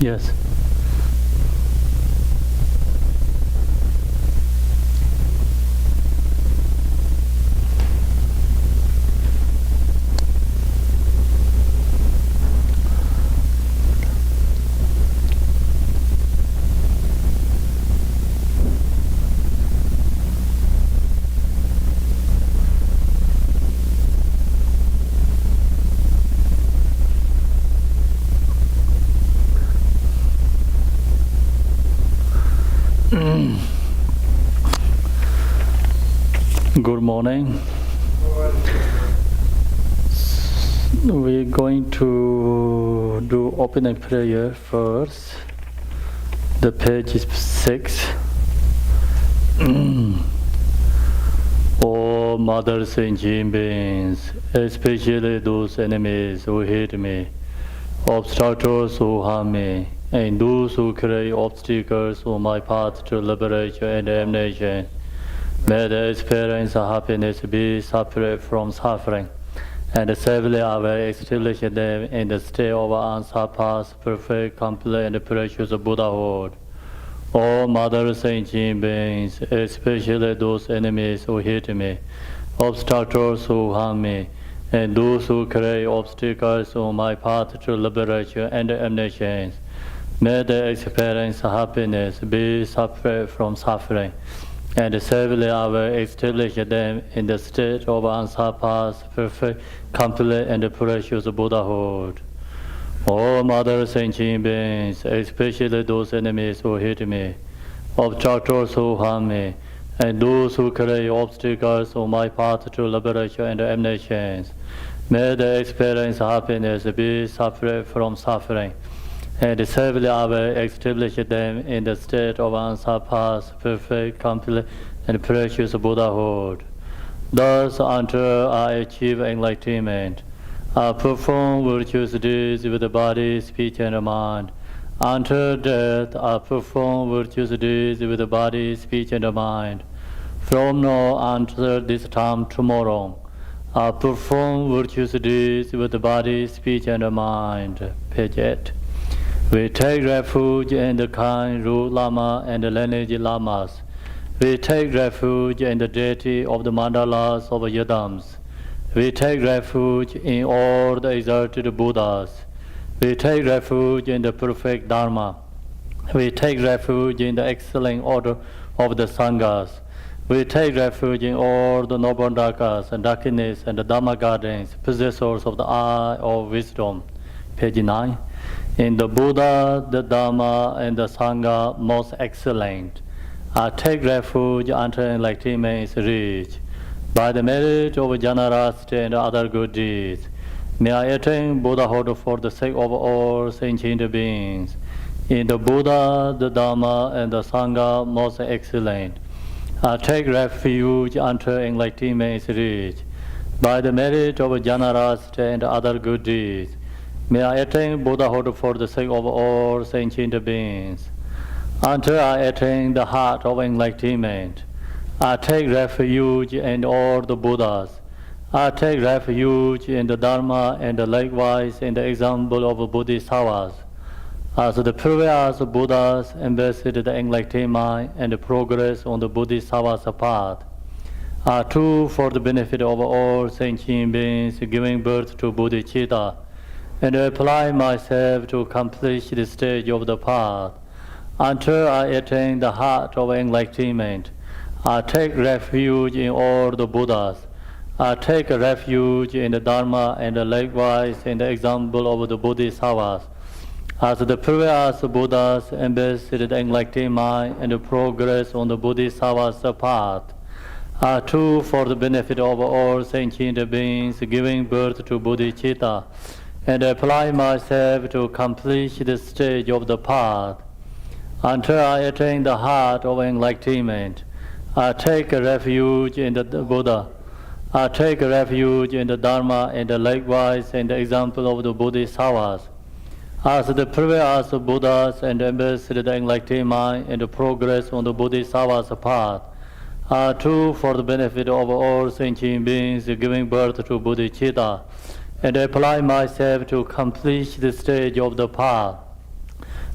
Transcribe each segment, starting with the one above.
Yes. Good morning. We're going to do opening prayer first. The page is 6. All mothers and human beings, especially those enemies who hate me, obstructors who harm me, and those who create obstacles on my path to liberation and damnation, may the experience of happiness be separate from suffering, and safely I will establish them in the state of unsurpassed, perfect, complete, and precious Buddhahood. All mothers and human beings, especially those enemies who hate me, obstructors who harm me, and those who create obstacles on my path to liberation and damnation, may the experience of happiness be separate from suffering, and safely I will establish them in the state of unsurpassed, perfect, complete, and precious Buddhahood. All mothers and human beings, especially those enemies who hate me, obstructors who harm me, and those who create obstacles on my path to liberation and damnation, may the experience of happiness be separate from suffering, and safely I will establish them in the state of unsurpassed, perfect, complete, and precious Buddhahood. Thus, until I achieve enlightenment, I perform virtuous deeds with the body, speech, and mind. Until death, I perform virtuous deeds with the body, speech, and mind. From now until this time tomorrow, I perform virtuous deeds with the body, speech, and mind. Page 8. We take refuge in the kind root Lama and the lineage Lamas. We take refuge in the deity of the mandalas of Yadams. We take refuge in all the exalted Buddhas. We take refuge in the perfect Dharma. We take refuge in the excellent order of the Sanghas. We take refuge in all the noble Dakas and Dakinis and the Dhamma gardens, possessors of the eye of wisdom. Page 9. In the Buddha, the Dhamma, and the Sangha most excellent, I take refuge until enlightenment is reached. By the merit of generosity and other good deeds, may I attain Buddhahood for the sake of all sentient beings. In the Buddha, the Dhamma, and the Sangha most excellent, I take refuge until enlightenment is reached. By the merit of generosity and other good deeds, may I attain Buddhahood for the sake of all sentient beings. Until I attain the heart of enlightenment, I take refuge in all the Buddhas. I take refuge in the Dharma and likewise in the example of Bodhisattvas. As the previous Buddhas embodied the enlightened mind and progress on the Bodhisattva's path, I too, for the benefit of all sentient beings, giving birth to bodhicitta, and apply myself to accomplish the stage of the path. Until I attain the heart of enlightenment, I take refuge in all the Buddhas. I take refuge in the Dharma and likewise in the example of the Bodhisattvas. As the previous Buddhas embodied the enlightened mind and progress on the Bodhisattva's path, I too, for the benefit of all sentient beings, giving birth to bodhicitta, and apply myself to accomplish the stage of the path. Until I attain the heart of enlightenment, I take refuge in the Buddha. I take refuge in the Dharma and likewise in the example of the Bodhisattvas. As the previous Buddhas and embodied the enlightened mind and progress on the Bodhisattva's path, I too, for the benefit of all sentient beings, giving birth to bodhicitta, and apply myself to accomplish the stage of the path.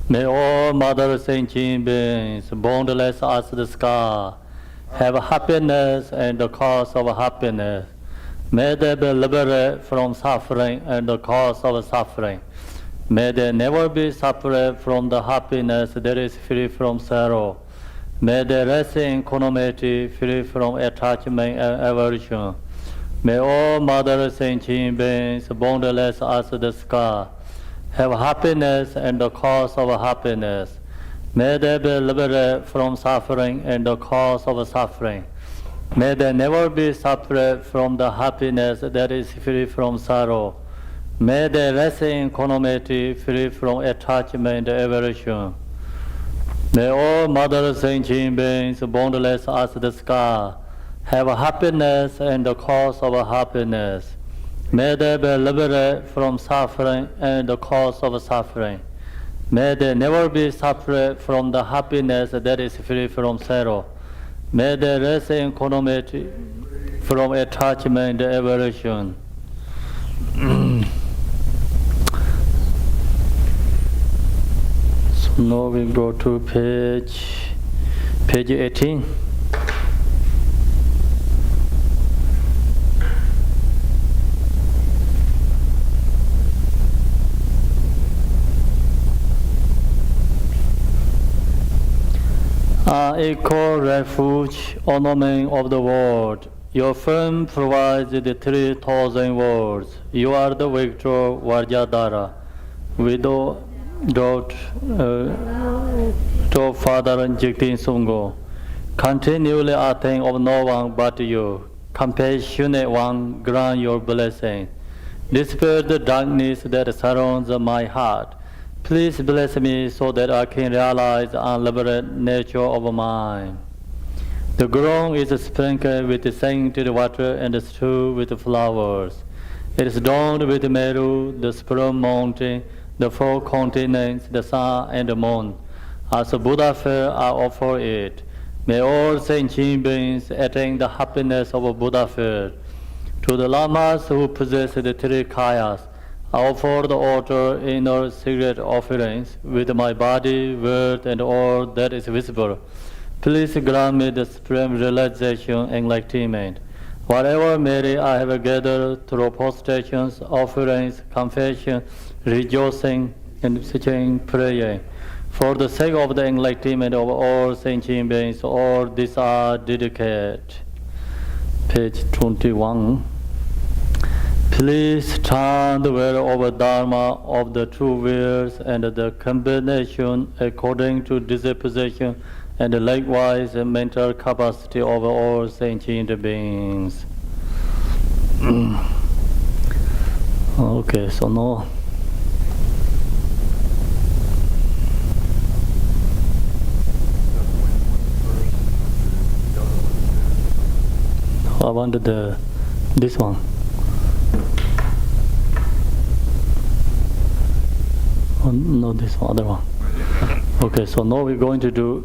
May all Mother sentient beings, boundless as the sky, have happiness and the cause of happiness. May they be liberated from suffering and the cause of suffering. May they never be separate from the happiness that is free from sorrow. May they rest in equanimity, free from attachment and aversion. May all Mother sentient beings, boundless as the sky, have happiness and the cause of happiness. May they be liberated from suffering and the cause of suffering. May they never be separate from the happiness that is free from sorrow. May they rest in equanimity, free from attachment and aversion. May all Mother sentient beings, boundless as the sky, have happiness and the cause of happiness. May they be liberated from suffering and the cause of suffering. May they never be separate from the happiness that is free from sorrow. May they rest in equanimity from attachment and aversion. So now we go to page 18. Equal refuge, ornament of the world. Your firm provides the 3,000 words. You are the victor, Vajradhara, widow, daughter, father, Jigtin Sungo. Continually a thing of no one but you. Compassionate one, grant your blessing. Dispel the darkness that surrounds my heart. Please bless me so that I can realize the unlimited nature of mine. The ground is sprinkled with scented water and strewed with flowers. It is adorned with Meru, the Sperm Mountain, the 4 continents, the sun and the moon. As a Buddha fair, I offer it. May all sentient beings attain the happiness of a Buddha fair. To the lamas who possess the 3 kayas, I offer the altar inner secret offerings with my body, word, and all that is visible. Please grant me the supreme realization and enlightenment. Whatever merit I have gathered through prostrations, offerings, confession, rejoicing, and searching prayer, for the sake of the enlightenment of all sentient beings, all these are dedicated. Page 21. Please turn the wheel of Dharma of the two wheels and the combination according to disposition and likewise the mental capacity of all sentient beings. Okay, so now I wanted this one. Oh, no, this one, other one. Okay, so now we're going to do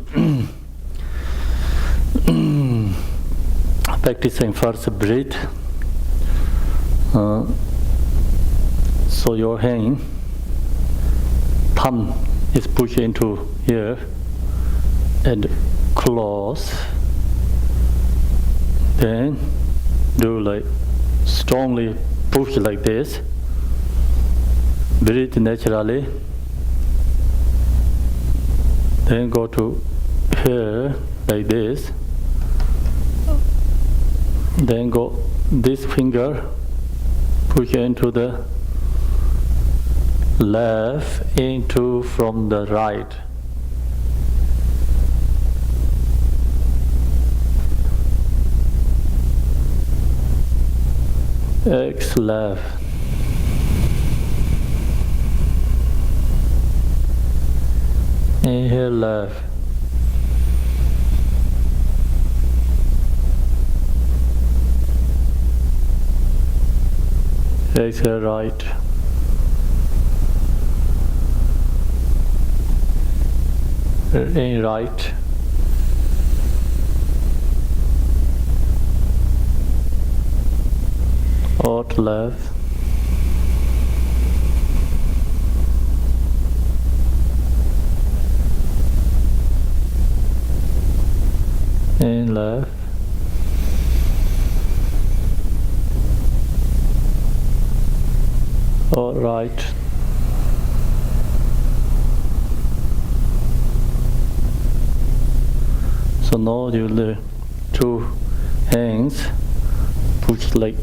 practicing first breath. So your hand, thumb is pushed into here and close. Then do like strongly push like this. Breathe naturally. Then go to here like this. Then go this finger, push into the left, into from the right. X left. Inhale left. Exhale right. In right. Out left. left, or right. So now you the two hands push like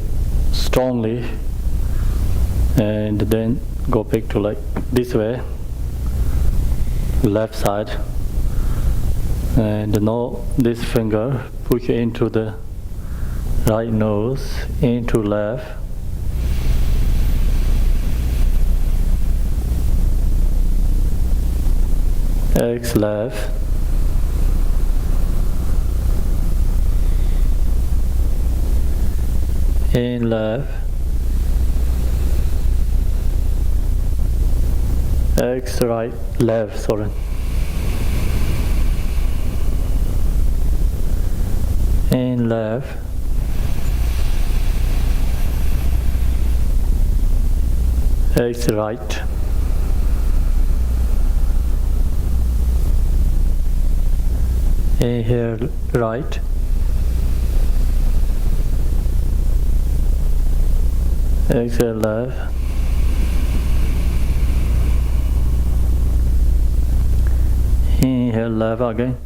strongly, and then go back to like this way, left side, and now this finger push into the right nose, into left, X left, in left, X right, left, sorry, in left, X right, in here right, exhale left, inhale left again,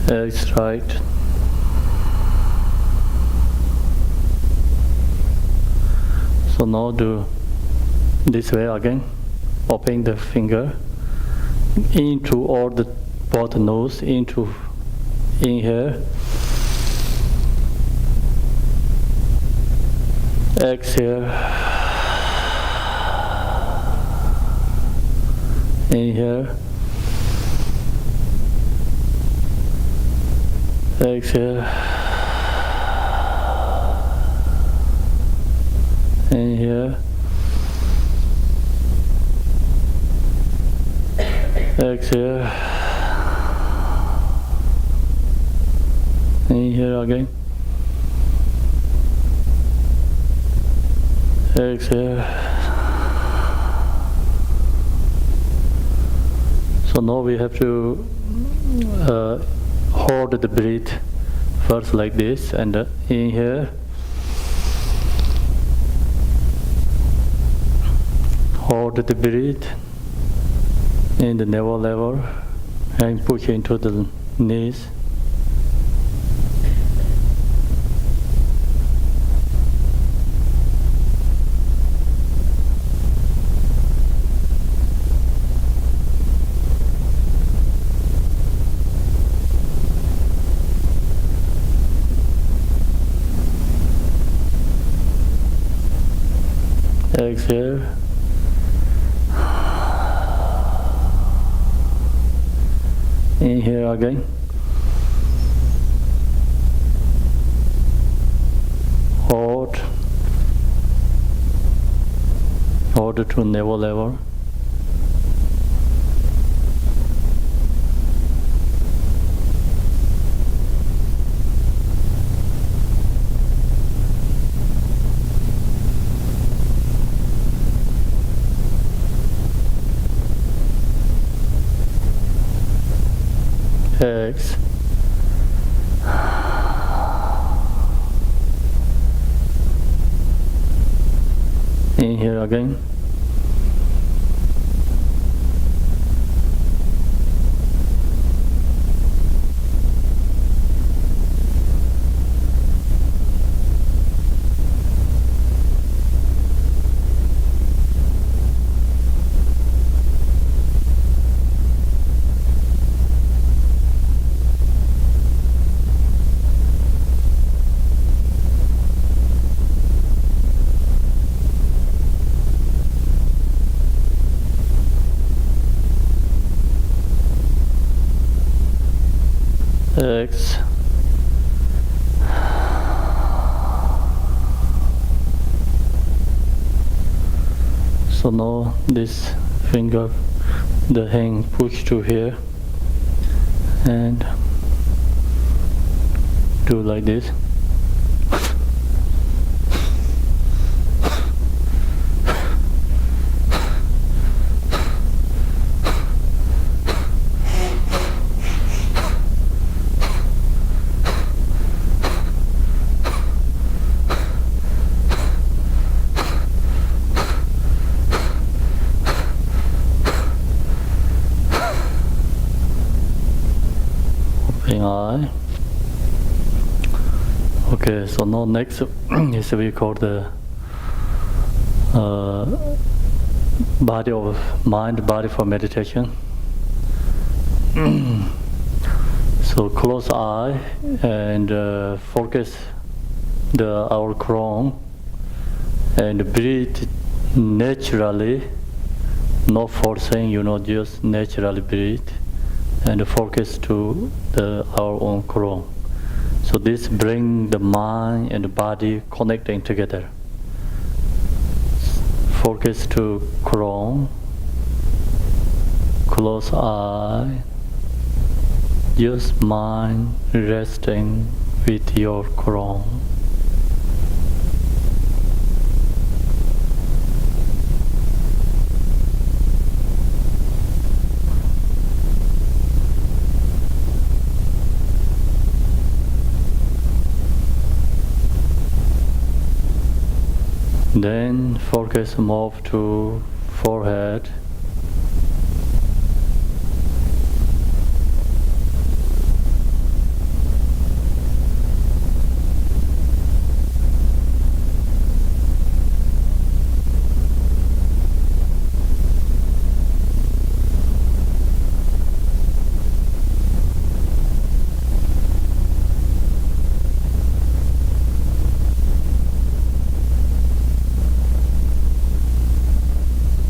exhale right, so now do this way again, open the finger into all the both nose, into in here, exhale, inhale, exhale, inhale, exhale, inhale again, exhale. So now we have to hold the breath first like this, and inhale, hold the breath in the navel level and push into the knees. Exhale. Inhale again. Hold. Hold to navel level. X. Inhale again. X. So now this finger, the hand push to here and do like this. eye. Okay, so now next is we call the body of mind, body for meditation. So close eye and focus our crown and breathe naturally, not forcing, just naturally breathe and focus to our own crown. So this brings the mind and the body connecting together. Focus to crown, close eye, just mind resting with your crown. Then focus move to forehead.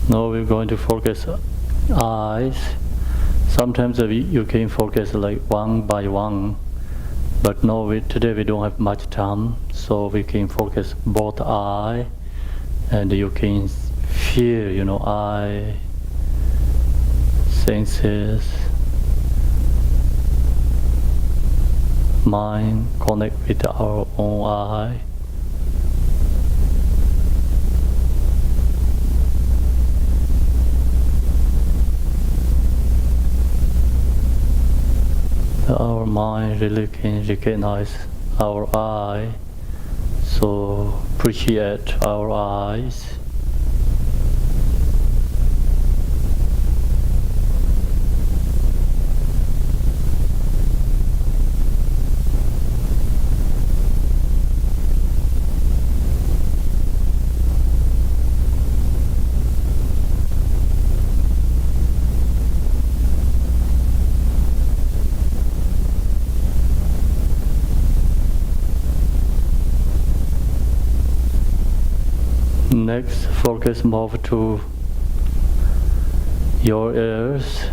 Now we're going to focus eyes. Sometimes you can focus like one by one, but no, today we don't have much time, so we can focus both eye, and you can feel, eye senses, mind connect with our own eye. Our mind really can recognize our eye, so appreciate our eyes. Next, focus move to your ears.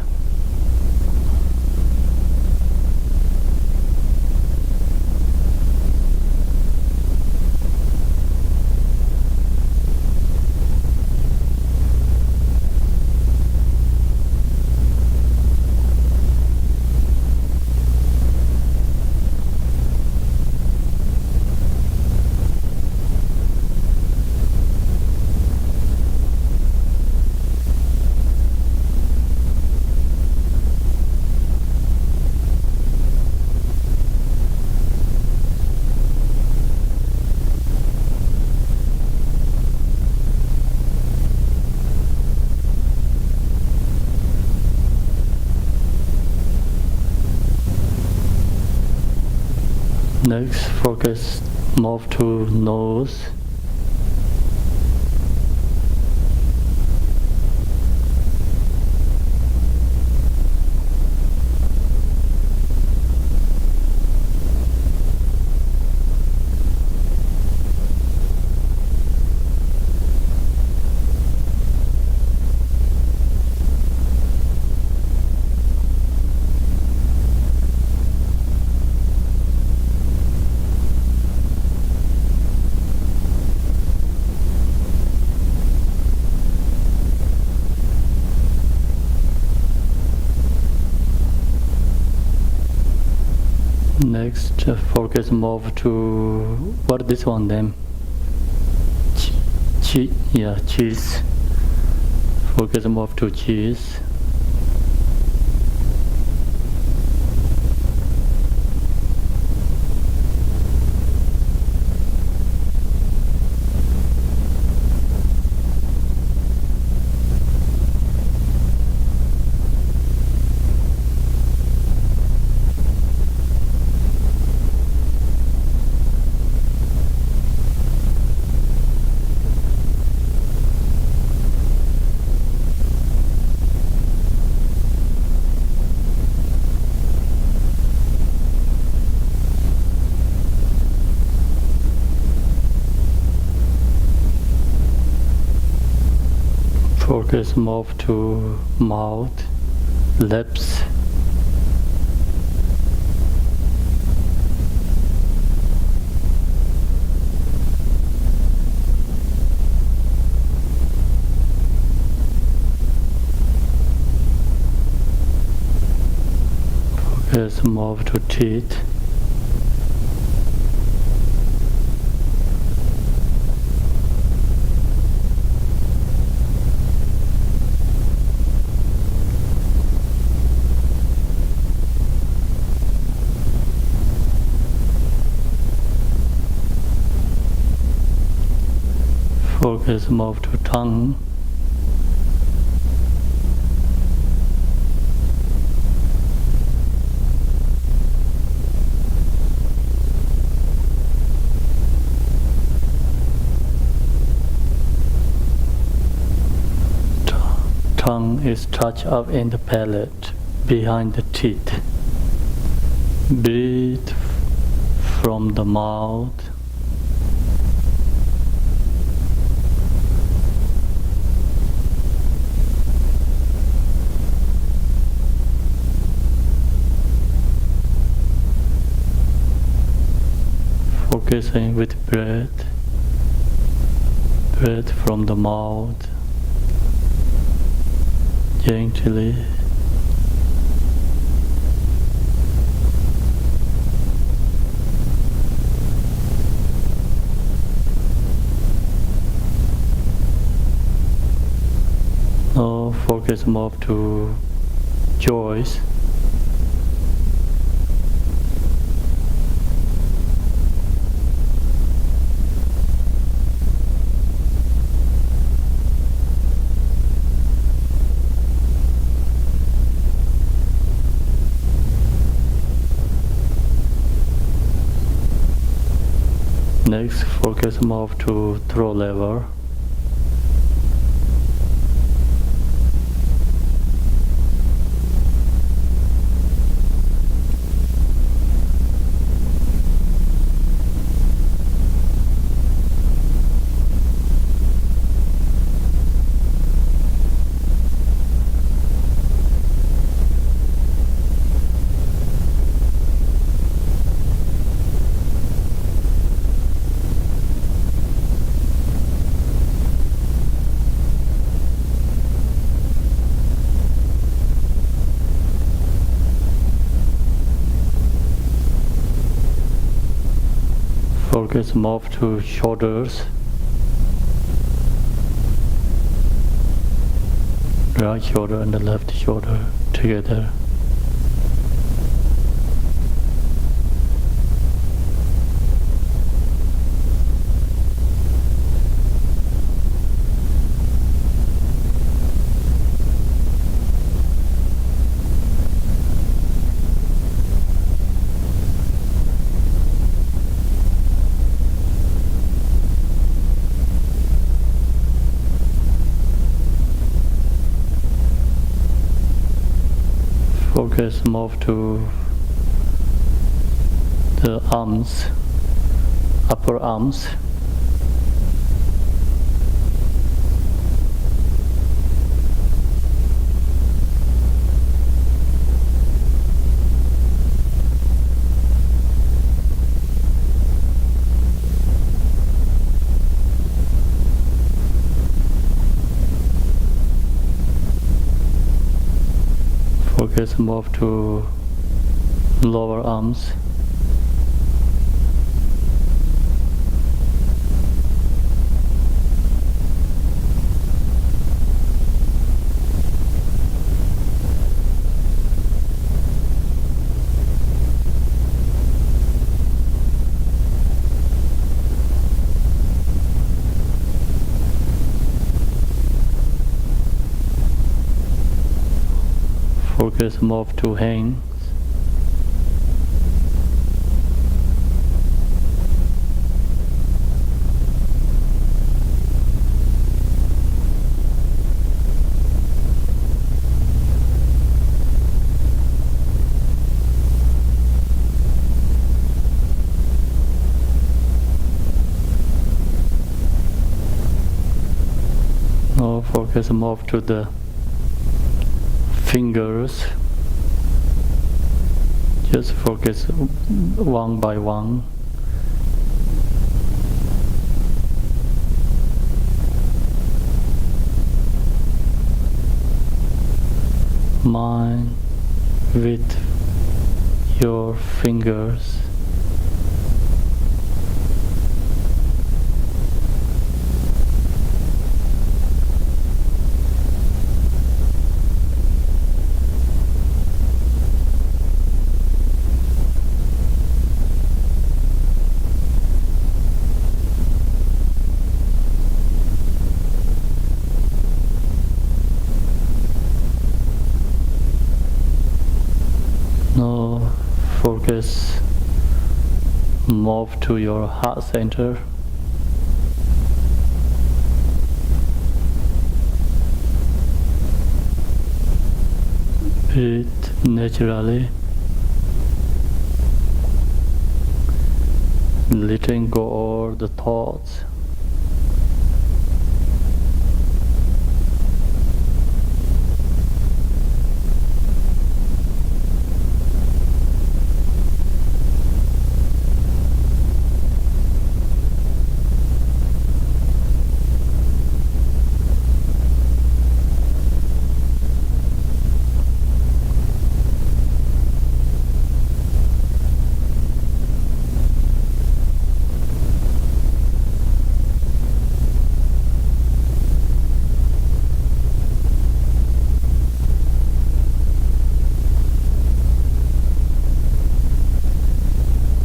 Next, focus move to nose. Next, focus move to what this one then? Cheese. Focus move to cheese. Focus move to mouth, lips. Focus move to teeth. Focus move to tongue. Tongue is touched up in the palate, behind the teeth. Breathe from the mouth. Focusing with breath, breath from the mouth, gently. Now focus move to jaws. Next, focus move to throat level. Focus move to shoulders. Right shoulder and the left shoulder together. Focus move to the arms, upper arms. Focus move to lower arms. Focus move to hands. Now Focus move to the fingers. Just focus one by one. Mind with your fingers. Now focus, move to your heart center. Breathe naturally, letting go all the thoughts.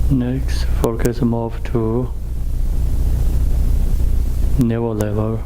Next, focus move to navel level.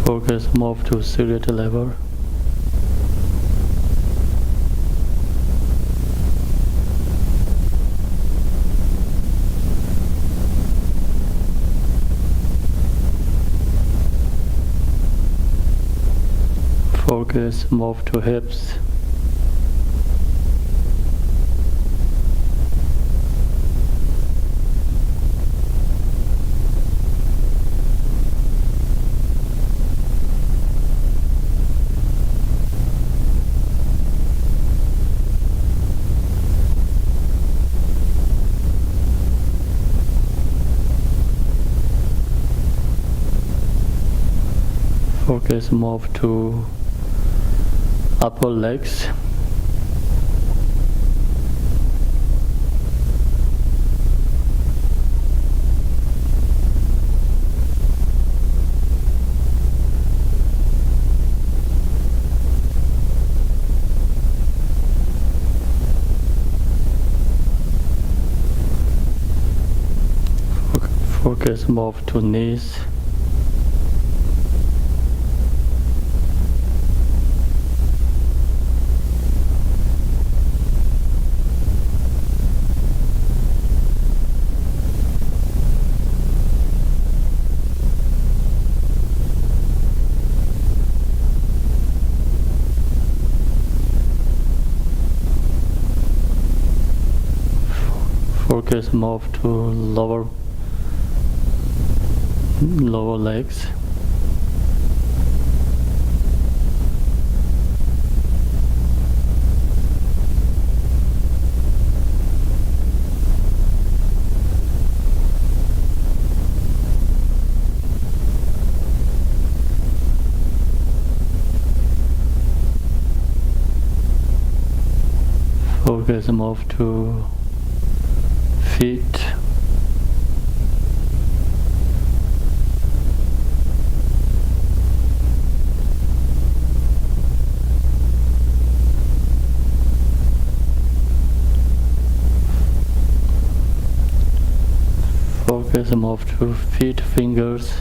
Focus move to cigarette level. Focus move to hips. Focus move to upper legs. Focus move to knees. Focus move to lower legs. Focus move to feet. Focus move to feet, fingers,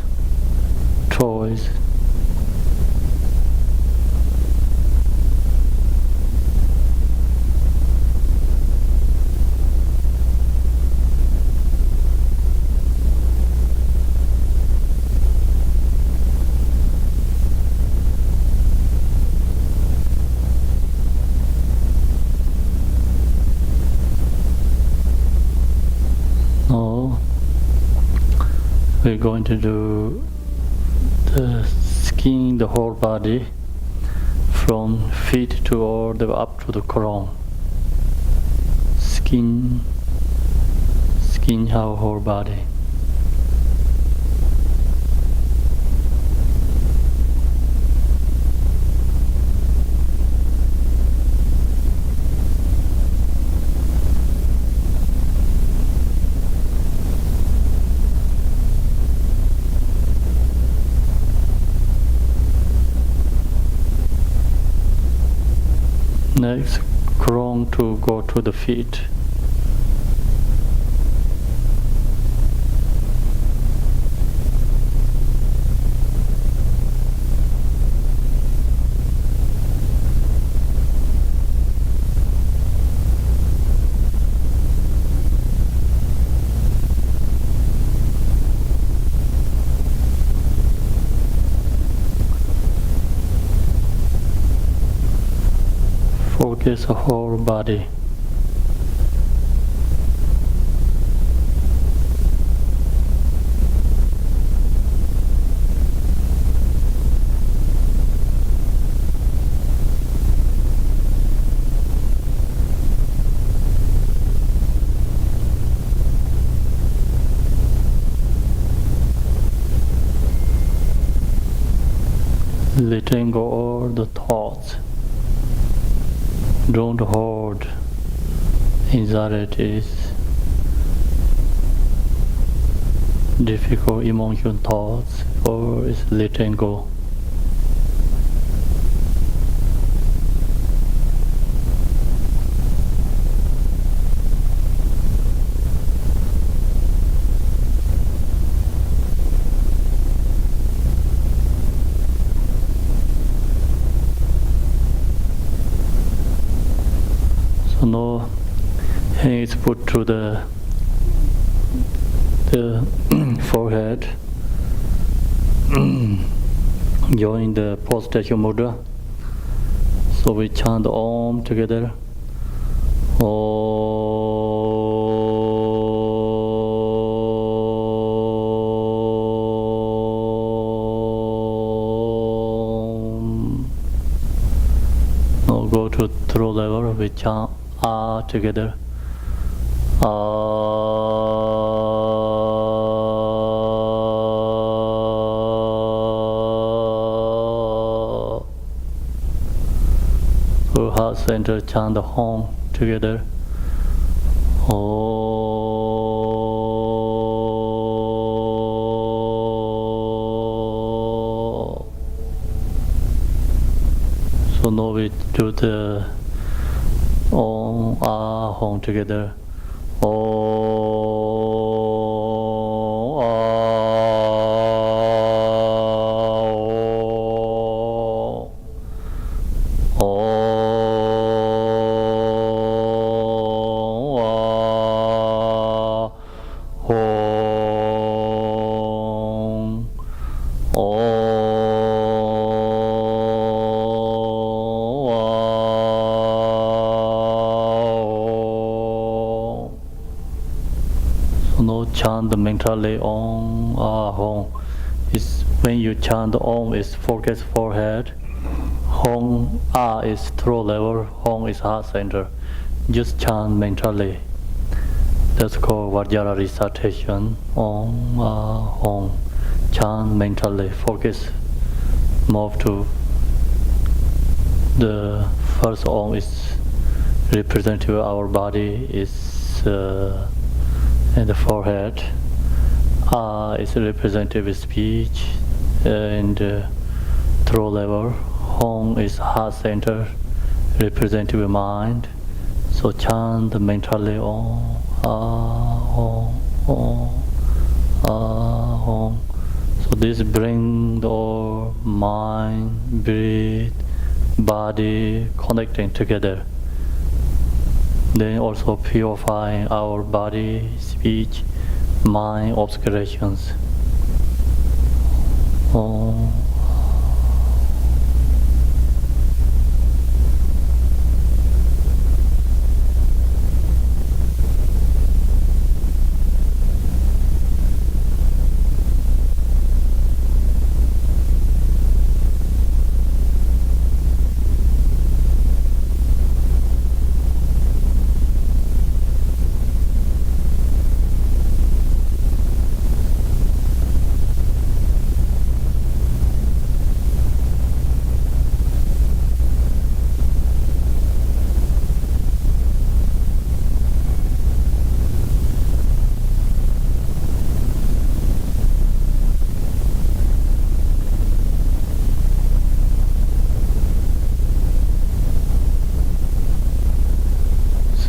toes. We're going to do the skin, the whole body, from feet to all the way up to the crown. Skin, our whole body. Next, crown to go to the feet. Focus the whole body. Letting go all the thoughts. Don't hold anxieties, difficult emotional thoughts, or is letting go. So now hand is put to the forehead. Join the post-statue mudra. So we chant Om together. Om. Now go to throat level. We chant Ah together. To heart center, chant the Hong together. So now we do the Om Ah Hong together. Chant the mentally Om Ah Hong. Is when you chant the Om is focus forehead. Hong Ah is throat level. Hong is heart center. Just chant mentally. That's called Vajra recitation. Om Ah Hong. Chant mentally. Focus. Move to the first Om is representative of our body is in the forehead. Is representative of speech and throat level. Hong is heart center, representative of mind. So chant mentally Om, Om, Om, Om. So this brings our mind, breath, body connecting together. Then also purifying our body, speech, mind, obscurations. Om.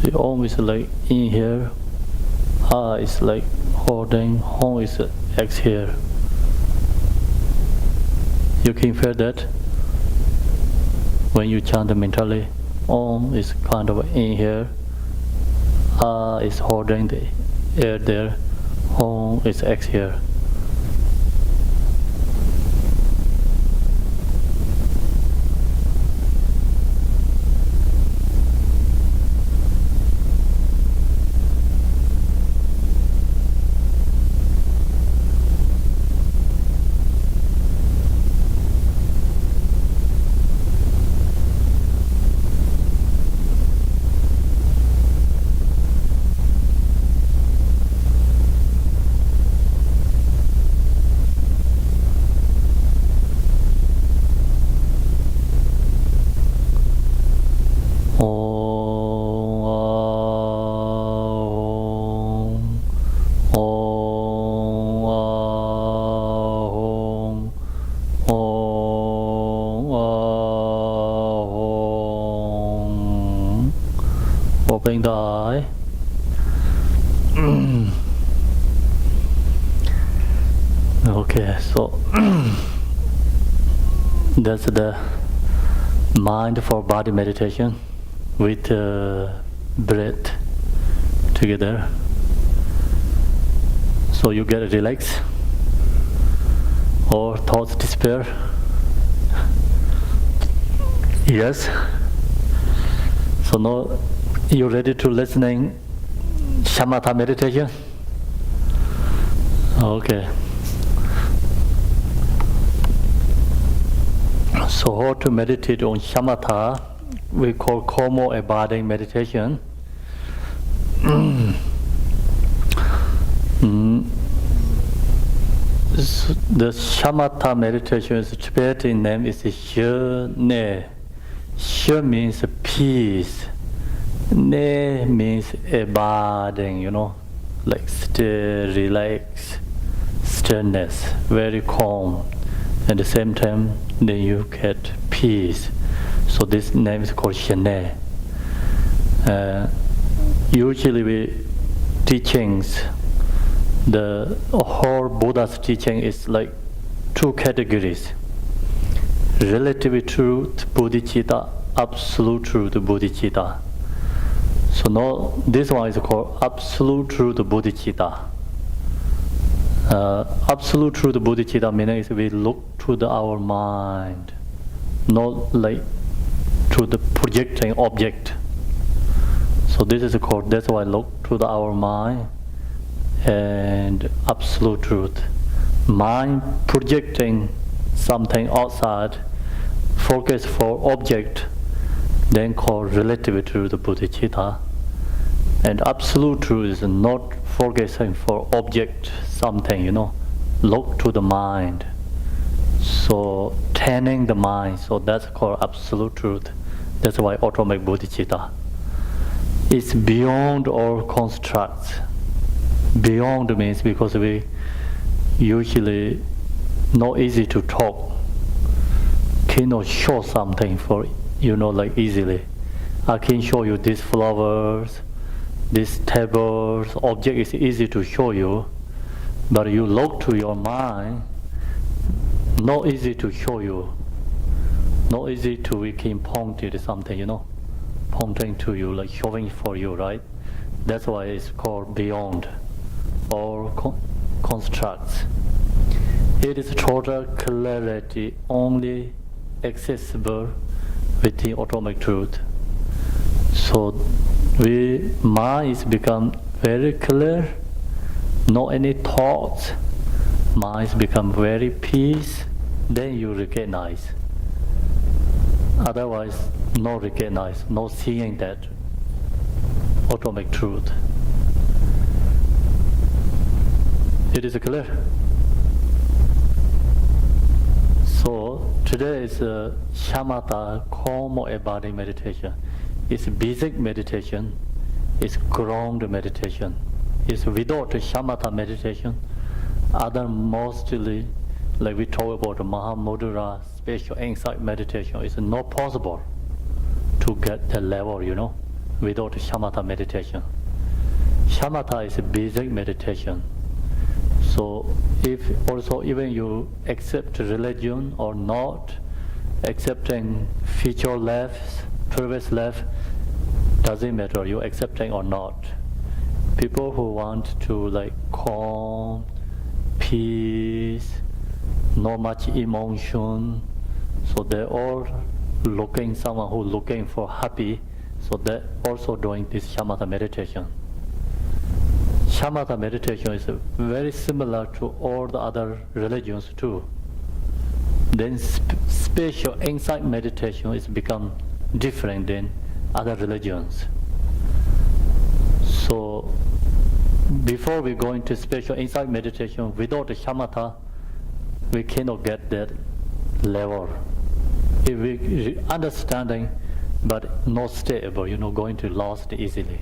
See, Om is like in here, is like holding, Hong is exhale. You can feel that when you chant mentally. Om is kind of in here, is holding the air there, Hong is exhale. Opening the eye. Okay, so that's the mindful body meditation with breath together. So you get relaxed or thoughts disappear. Yes. So now you ready to listening Shamatha meditation? Okay. So how to meditate on Shamatha, we call Khenpo abiding meditation. So the Shamatha meditation, is Tibetan name is Shane. Sh means peace. Ne means abiding, like still, relax, stillness, very calm. At the same time, then you get peace. So this name is called Shane. Usually we teachings, the whole Buddha's teaching is like two categories. Relative truth, bodhicitta, absolute truth, bodhicitta. So now this one is called absolute truth bodhicitta. Absolute truth bodhicitta meaning is we look to our mind, not like to the projecting object. So this is called, that's why look to our mind and absolute truth. Mind projecting something outside, focus for object, then called relative truth bodhicitta. And absolute truth is not focusing for object, something, look to the mind. So tending the mind, so that's called absolute truth. That's why automatic bodhicitta. It's beyond all constructs. Beyond means because we usually not easy to talk, cannot show something for like easily. I can show you these flowers, these tables, object is easy to show you, but you look to your mind, not easy to show you, not easy to we can point it something, pointing to you, like showing for you, right? That's why it's called beyond or constructs. It is total clarity only accessible within atomic truth. So mind is become very clear, no any thoughts, mind is become very peace, then you recognize. Otherwise, no recognize, no seeing that atomic truth. It is clear. So today is a shamatha, calm body meditation. It's basic meditation. It's ground meditation. It's without shamatha meditation. Other mostly, like we talk about Mahamudra, special insight meditation, it's not possible to get the level, without shamatha meditation. Shamatha is a basic meditation. So if also even you accept religion or not, accepting future lives, previous life, doesn't matter, you accepting or not. People who want to calm, peace, not much emotion, so they're all looking, someone who looking for happy, so they're also doing this shamatha meditation. Shamatha meditation is very similar to all the other religions too. Then special insight meditation is become different than other religions. So before we go into special insight meditation, without the shamatha, we cannot get that level. If we understanding, but not stable, going to lost easily.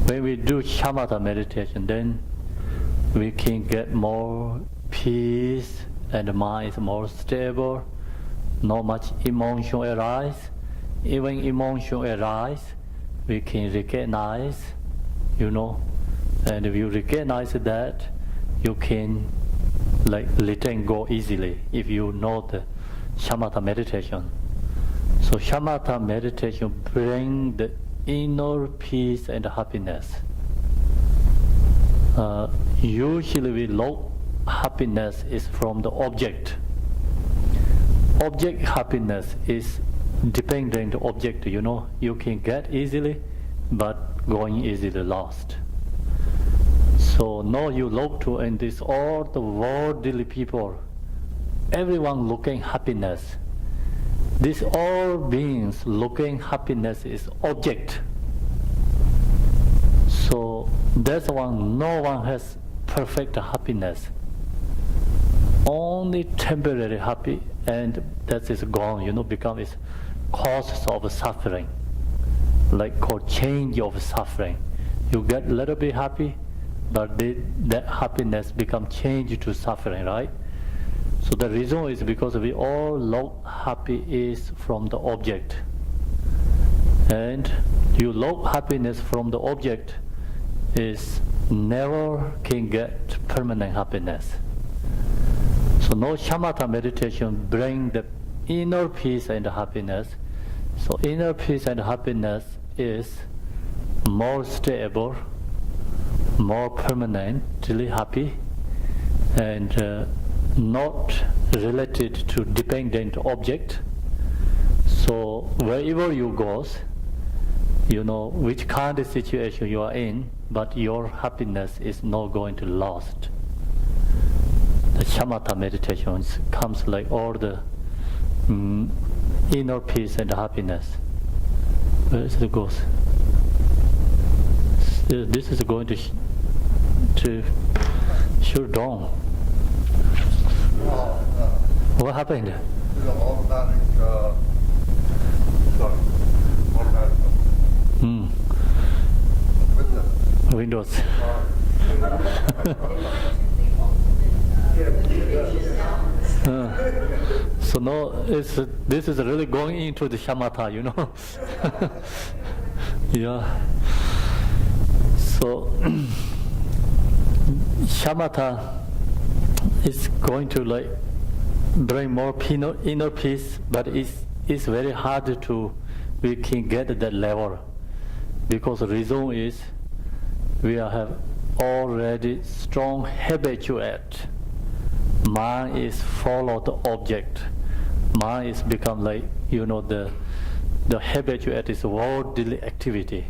When we do shamatha meditation, then we can get more peace and the mind is more stable, not much emotion arise. Even emotion arise, we can recognize, and if you recognize that, you can letting go easily if you know the shamatha meditation. So shamatha meditation bring the inner peace and happiness. Usually we look happiness is from the object. Object happiness is dependent object, you can get easily, but going easily lost. So now you look to in this all the worldly people, everyone looking happiness. This all beings looking happiness is object. So that's one, no one has perfect happiness. Only temporary happy, and that is gone, become is causes of suffering, called change of suffering. You get a little bit happy, but that happiness become changed to suffering, right? So the reason is because we all look happy is from the object. And you look happiness from the object is never can get permanent happiness. So no shamatha meditation bring the inner peace and happiness. So inner peace and happiness is more stable, more permanently happy, and not related to dependent object. So wherever you go, which kind of situation you are in, but your happiness is not going to last. The shamatha meditation comes all the inner peace and happiness. Where is it goes? This is going to shoot down. What happened? Automatic. Hmm. Windows. So no, this is really going into the shamatha, you know. Yeah. So shamatha is going to like bring more inner peace, but it's very hard to we can get that level, because the reason is we have already strong habituate. Mind is follow the object. Mind is become like, you know, the habituate is worldly activity.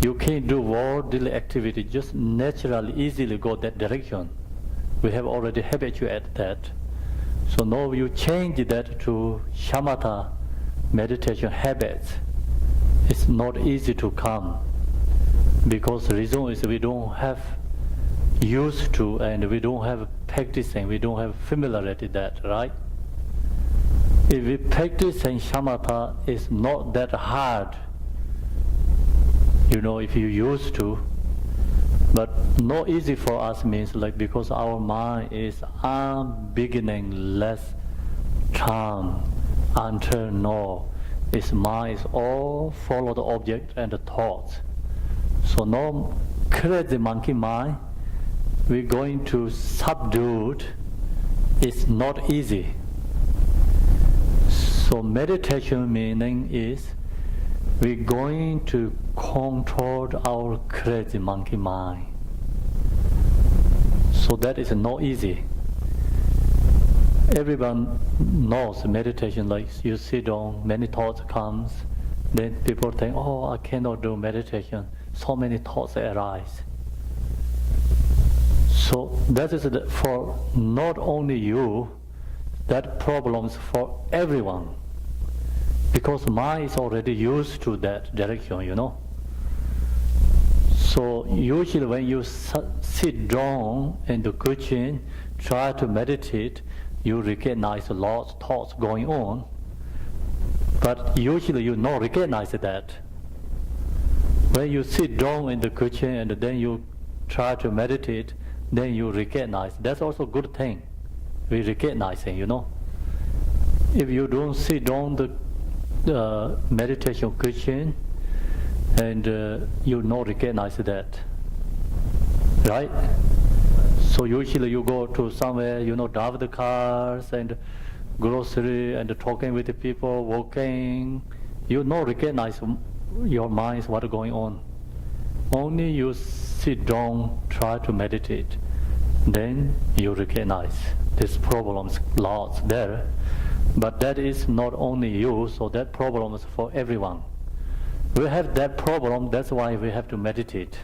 You can't do worldly activity just naturally, easily go that direction. We have already habituated that. So now you change that to shamatha meditation habits. It's not easy to come, because the reason is we don't have used to, and we don't have practicing, we don't have familiarity that, right? If we practice in shamatha, it's not that hard, you know, if you used to. But not easy for us means like because our mind is beginning less calm until now. Its mind is all follow the object and the thoughts. So now crazy monkey mind, we're going to subdue it. It's not easy. So meditation meaning is we're going to control our crazy monkey mind. So that is not easy. Everyone knows meditation, like you sit down, many thoughts comes, then people think, oh, I cannot do meditation. So many thoughts arise. So that is for not only you, that problems for everyone. Because mind is already used to that direction, you know. So usually when you sit down in the cushion, try to meditate, you recognize a lot of thoughts going on. But usually you don't recognize that. When you sit down in the cushion and then you try to meditate, then you recognize. That's also a good thing. We recognizing, you know. If you don't sit down the meditation cushion, and you don't recognize that, right? So usually you go to somewhere, you know, drive the cars and grocery and talking with the people, walking. You don't recognize your mind what's going on. Only you sit down, try to meditate, then you recognize these problems lots there. But that is not only you, so that problem is for everyone. We have that problem, that's why we have to meditate.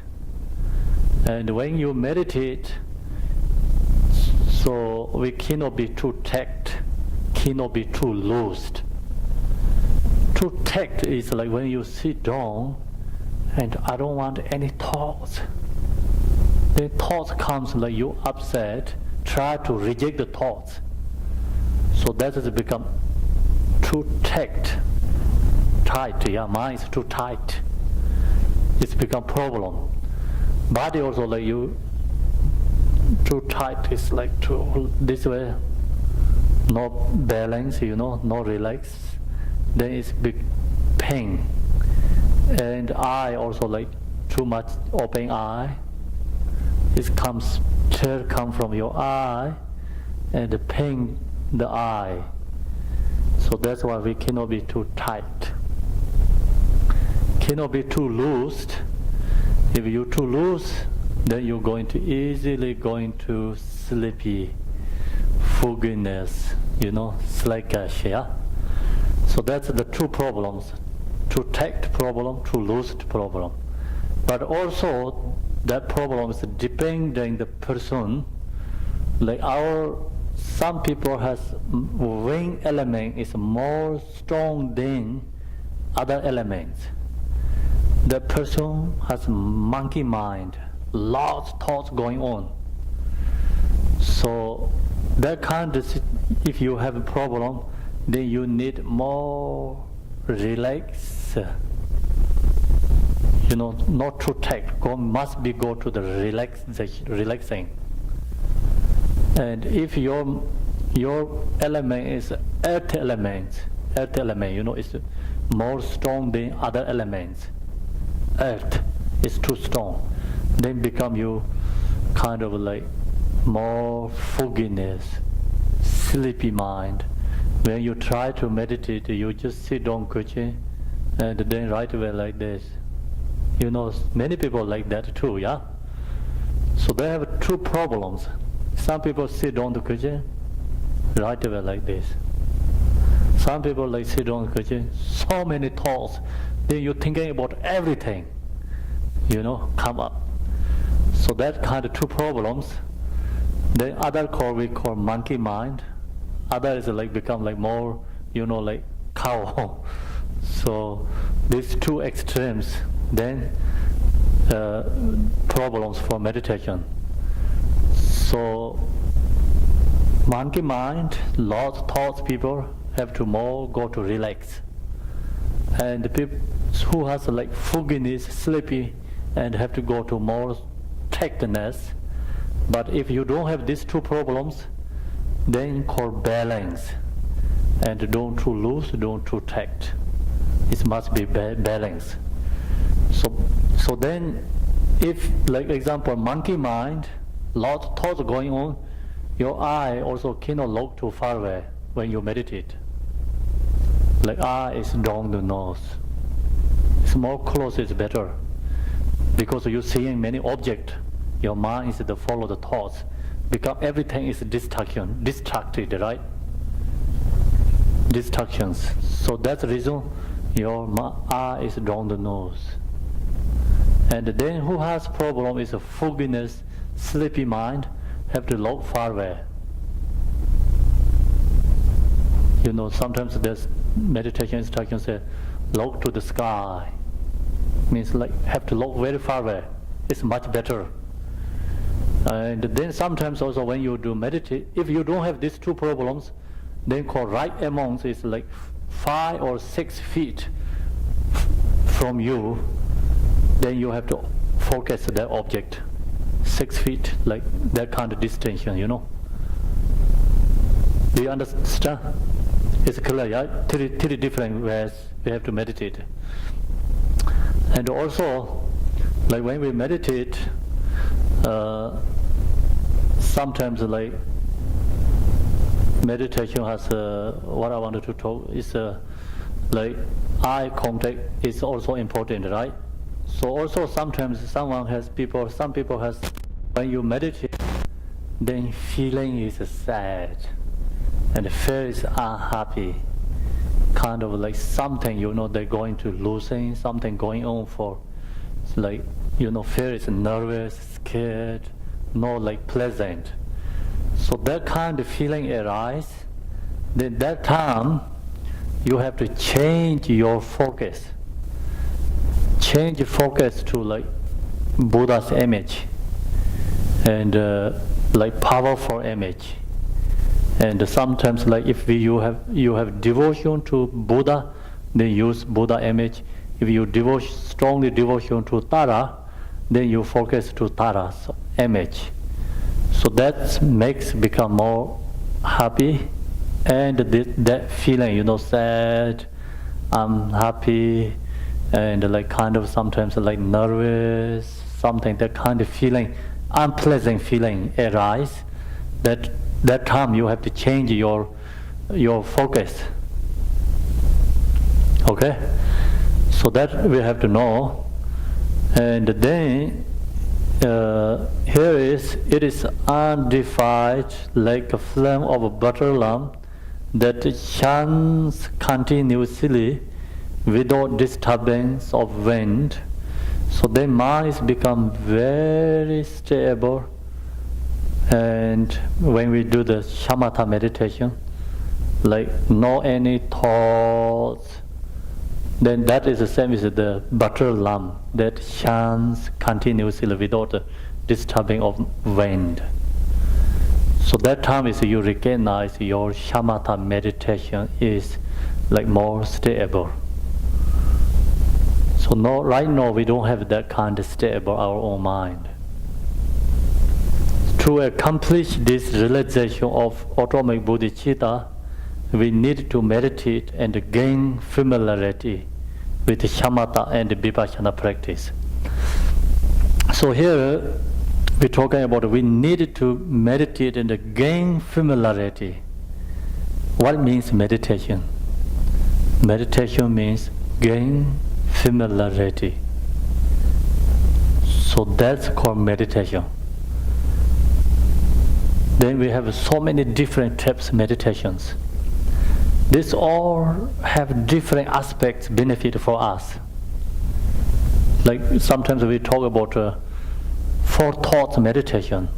And when you meditate, so we cannot be too tact, cannot be too loose. Too tact is like when you sit down and I don't want any thoughts. The thoughts comes like you upset, try to reject the thoughts. So that has become too tight, yeah, mind is too tight. It's become problem. Body also like you, too tight is like too, this way, no balance, you know, no relax. Then it's big pain. And eye also like too much open eye. It tear come from your eye and the pain the eye. So that's why we cannot be too tight. Cannot be too loose. If you're too loose, then you're going to easily going to sleepy, fogginess, you know, sluggish, yeah? So that's the two problems. Too tight problem, too loose problem. But also that problem is depending the person. Like some people has wing element is more strong than other elements. The person has monkey mind, lots of thoughts going on. So that kind of, if you have a problem, then you need more relax not to take, must be go to the relaxing. And if your element is earth element, is more strong than other elements. Earth is too strong, then become you kind of like more fogginess, sleepy mind. When you try to meditate, you just sit on cushion and then right away like this. Many people like that too, yeah? So they have two problems. Some people sit on the cushion, right away like this. Some people like sit on the cushion, so many thoughts. Then you're thinking about everything, come up. So that kind of two problems. The other we call monkey mind. Other is like become like more, like cow. So these two extremes, then problems for meditation. So monkey mind, lots of thoughts, people have to more go to relax. And the people who has like fogginess, sleepy, and have to go to more tightness. But if you don't have these two problems, then call balance. And don't too loose, don't too tight. It must be balance. So then, if like example, monkey mind, lots of thoughts going on, your eye also cannot look too far away when you meditate. Like eye is down the nose. It's more close is better. Because you're seeing many objects, your mind is to follow the thoughts. Because everything is distracted, right? Distractions. So that's the reason your eye is down the nose. And then who has problem is a fogginess, sleepy mind, have to look far away. Sometimes there's meditation instruction say, look to the sky. Means like have to look very far away. It's much better. And then sometimes also when you do meditate, if you don't have these two problems, then called right amongst is like 5 or 6 feet from you, then you have to focus that object. 6 feet, like that kind of distinction, Do you understand? It's clear, yeah? Three different ways we have to meditate. And also, like when we meditate, sometimes like meditation has what I wanted to talk is like eye contact is also important, right? So also sometimes some people has when you meditate, then feeling is sad and feel is unhappy, kind of like something they're going to losing, something going on for, it's like fear is nervous, scared, not like pleasant. So that kind of feeling arises. Then that time you have to change your focus. Change focus to like Buddha's image and like powerful image. And sometimes like if you have devotion to Buddha, then use Buddha image. If you strongly devotion to Tara, then you focus to Tara's image. So that makes become more happy, and that feeling, sad, unhappy, and like kind of sometimes like nervous, something, that kind of feeling, unpleasant feeling arise. That time you have to change your focus. Okay, so that we have to know. And then it is undefiled like a flame of a butter lamp that shines continuously without disturbance of wind. So their minds become very stable. And when we do the shamatha meditation, like no any thoughts, then that is the same as the butter lamp that shines continuously without the disturbing of wind. So that time is you recognize your shamatha meditation is like more stable. So no, right now we don't have that kind of state about our own mind. To accomplish this realization of autonomic bodhicitta, we need to meditate and gain familiarity with the shamatha and the vipassana practice. So here we're talking about we need to meditate and gain familiarity. What means meditation? Meditation means gain familiarity. So that's called meditation. Then we have so many different types of meditations. These all have different aspects, benefit for us. Like sometimes we talk about four thoughts meditation.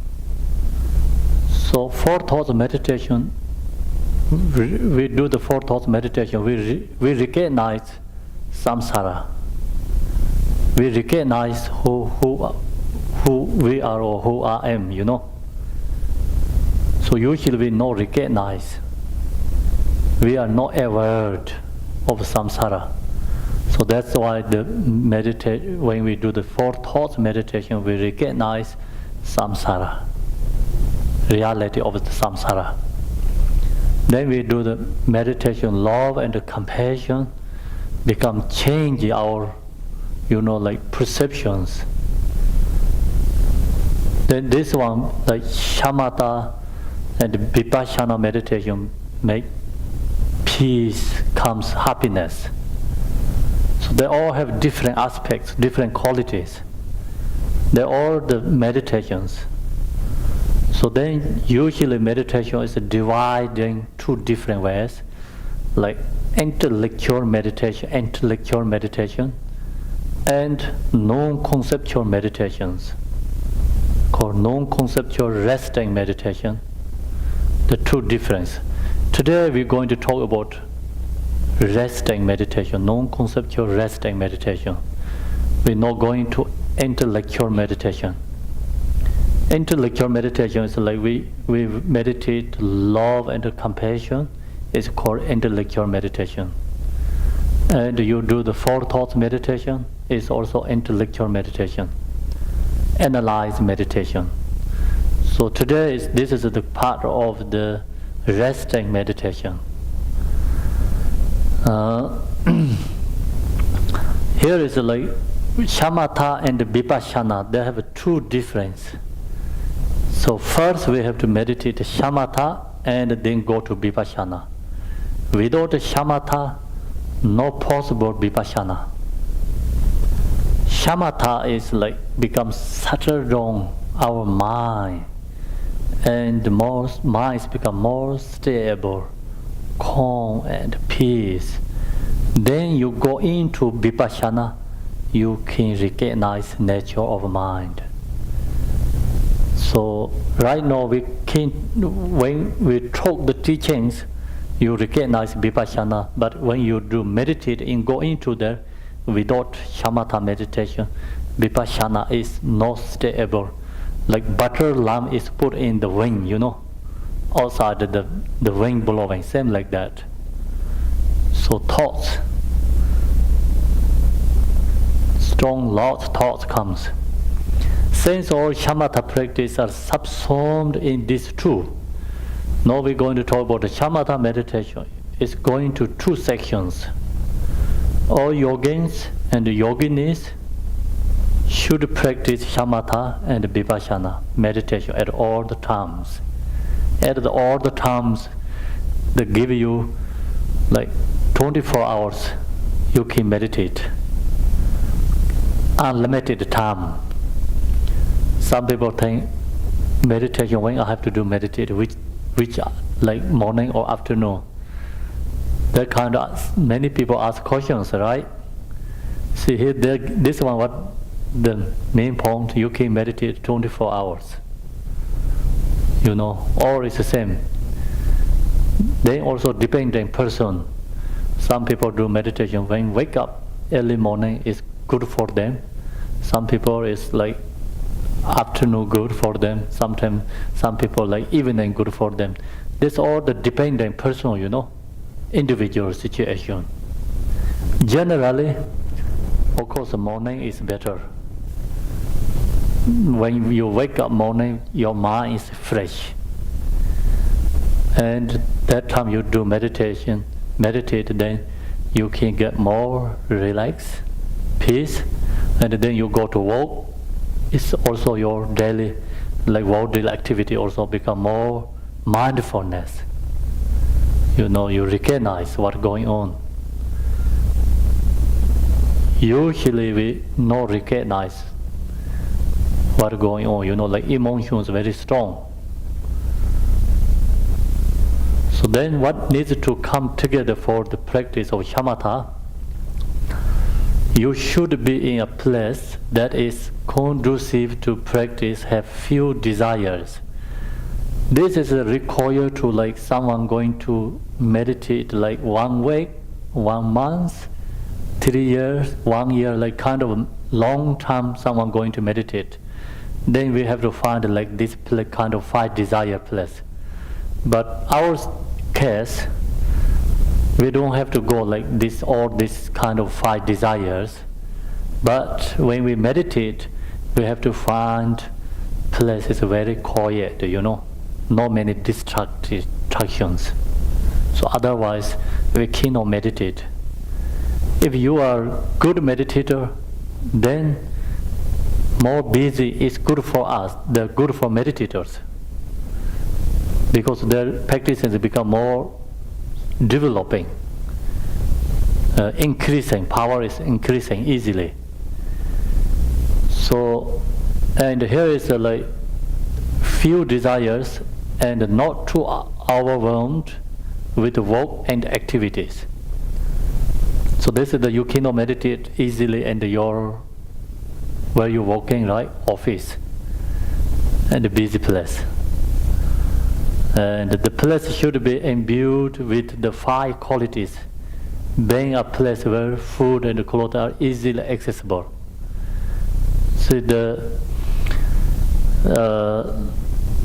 So four thoughts meditation, we do the four thoughts meditation, we recognize samsara. We recognize who we are or who I am, you know. So usually we not recognize. We are not aware of samsara. So that's why when we do the four thoughts meditation, we recognize samsara, reality of the samsara. Then we do the meditation, love and the compassion become change our, like perceptions. Then this one, like shamatha and vipassana meditation, make peace, comes happiness. So they all have different aspects, different qualities. They're all the meditations. So then usually meditation is divided in two different ways, like intellectual meditation and non-conceptual meditations, called non-conceptual resting meditation. The two differences. Today we're going to talk about resting meditation, non-conceptual resting meditation. We're not going to intellectual meditation. Intellectual meditation is like we meditate love and compassion. It's called intellectual meditation. And you do the four thoughts meditation. It's also intellectual meditation. Analyze meditation. So today this is the part of the resting meditation. Here is like shamatha and vipassana. They have two differences. So first we have to meditate shamatha and then go to vipassana. Without shamatha, no possible vipassana. Shamatha is like becomes settled on our mind, and the more minds become more stable, calm and peace. Then you go into vipassana, you can recognize nature of mind. So right now when we talk the teachings, you recognize vipassana, but when you do meditate and go into there without shamatha meditation, vipassana is not stable. Like butter lamp is put in the wind, outside the wind blowing, same like that. So thoughts, strong loud thoughts comes. Since all shamatha practice are subsumed in these two, now we're going to talk about the shamatha meditation. It's going to two sections. All yogins and yoginis should practice shamatha and vipassana meditation at all the times. At all the times, they give you like 24 hours you can meditate. Unlimited time. Some people think meditation, when I have to do meditation, which like morning or afternoon. That kind of, many people ask questions, right? See here, this one, what the main point, you can meditate 24 hours. All is the same. They also depend on person. Some people do meditation when wake up early morning is good for them. Some people is like afternoon good for them. Sometimes some people like evening good for them. This all the dependent person, individual situation. Generally, Of course, the morning is better. When you wake up morning, your mind is fresh. And that time you do meditate, then you can get more relaxed, peace, and then you go to work. It's also your daily, like work daily activity also become more mindfulness. You know, you recognize what's going on. Usually we not recognize what's going on, you know, like emotions very strong. So then what needs to come together for the practice of shamatha? You should be in a place that is conducive to practice, have few desires. This is required to like someone going to meditate like 1 week, 1 month, 3 years, 1 year, like kind of long time someone going to meditate. Then we have to find like this kind of 5 desire place. But our case, we don't have to go like this or this kind of 5 desires. But when we meditate, we have to find places very quiet, you know, not many distractions. So otherwise, we cannot meditate. If you are a good meditator, then more busy is good for us, they're good for meditators. Because their practices become more developing, increasing, power is increasing easily. So, and here is like few desires and not too overwhelmed with work and activities. So this is the you cannot meditate easily in your where you're working, right? Office and a busy place. And the place should be imbued with the 5 qualities, being a place where food and clothes are easily accessible. So the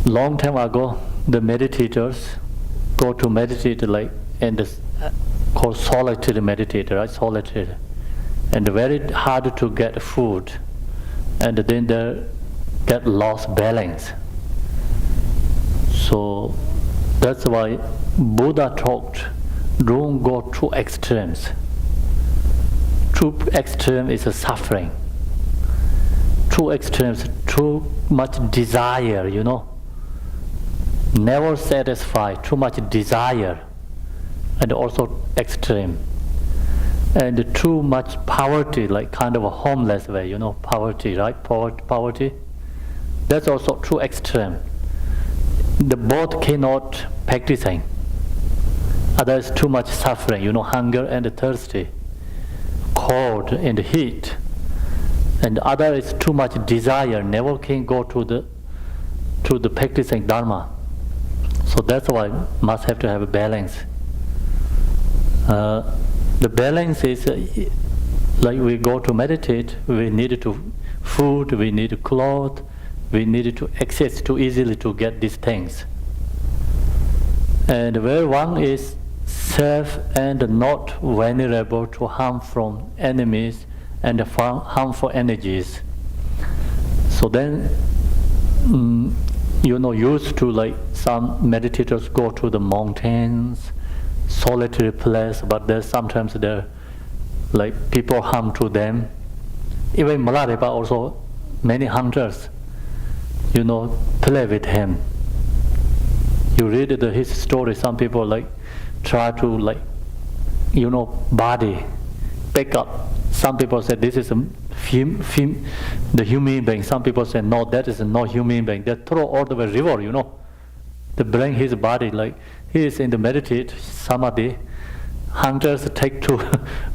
long time ago, the meditators go to meditate like in the called solitary meditator, right? Solitary, and very hard to get food, and then they get lost balance. So that's why Buddha talked, don't go to extremes. Too extreme is a suffering. Too extremes, too much desire, you know. Never satisfied, too much desire, and also extreme. And too much poverty, like kind of a homeless way, you know, poverty, right? Poverty. That's also too extreme. The both cannot practicing. Other is too much suffering, you know, hunger and thirsty, cold and heat. And other is too much desire, never can go to the practicing Dharma. So that's why must have to have a balance. The balance is like we go to meditate, we need to food, we need clothes, we need to access to easily to get these things. And where one is safe and not vulnerable to harm from enemies and harmful energies. So then, you know, used to like some meditators go to the mountains, solitary place, but there's sometimes there like people harm to them. Even Malarepa also, many hunters, you know, play with him. You read his story, some people like try to like, you know, body, pick up. Some people say this is the human being. Some people say no, that is not human being. They throw all the way river, you know. They bring his body like he is in the meditate, samadhi. Hunters take to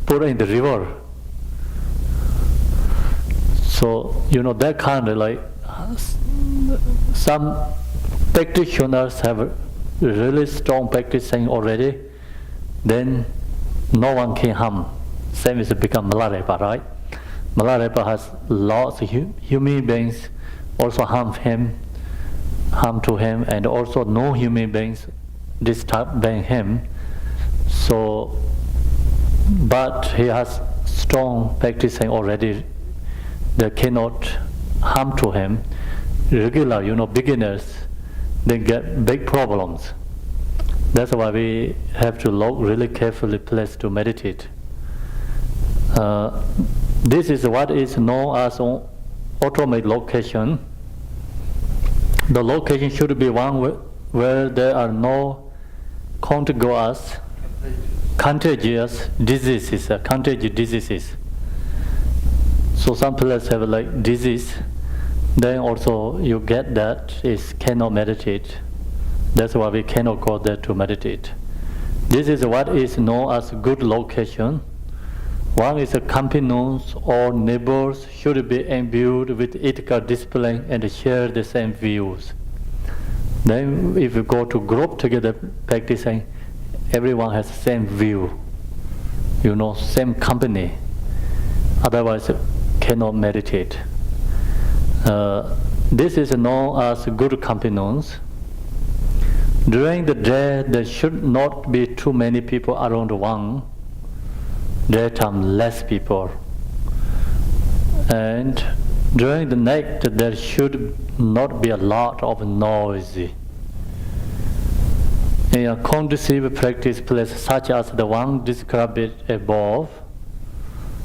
put in the river. So, you know, that kind of like, some practitioners have really strong practicing already, then no one can harm. Same as become Malarepa, right? Malarepa has lots of human beings also harm to him, and also no human beings disturbing him. So, but he has strong practicing already, they cannot harm to him. Regular, beginners, they get big problems. That's why we have to look really carefully place to meditate. This is what is known as ultimate location. The location should be one where there are no contagious diseases. So some places have like disease, then also you get that is cannot meditate. That's why we cannot go there to meditate. This is what is known as good location. One is companions or neighbors should be imbued with ethical discipline and share the same views. Then if you go to group together practicing, everyone has the same view, same company. Otherwise cannot meditate. This is known as good companions. During the day, there should not be too many people around one. Daytime, less people. And during the night, there should not be a lot of noise. In a conducive practice place such as the one described above,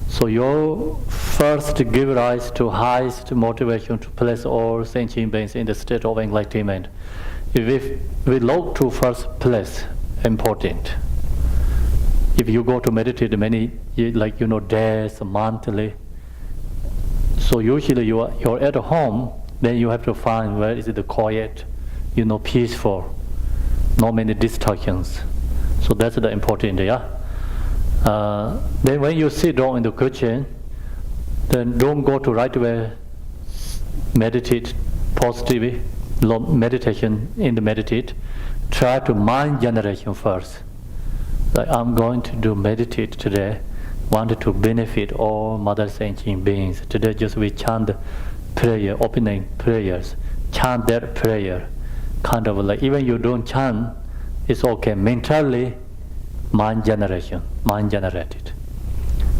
so you first give rise to highest motivation to place all sentient beings in the state of enlightenment. If we look to first place, important. If you go to meditate many, days, monthly, so usually you're at home, then you have to find where is the quiet, peaceful, not many distractions. So that's the important, yeah. Then when you sit down in the kitchen, then don't go to right way, meditate positively, meditation in the meditate. Try to mind generation first. Like I'm going to do meditate today, wanted to benefit all mother sentient beings. Today just we chant prayer, opening prayers, chant that prayer. Kind of like even you don't chant, it's okay. Mentally, mind generation, mind generated.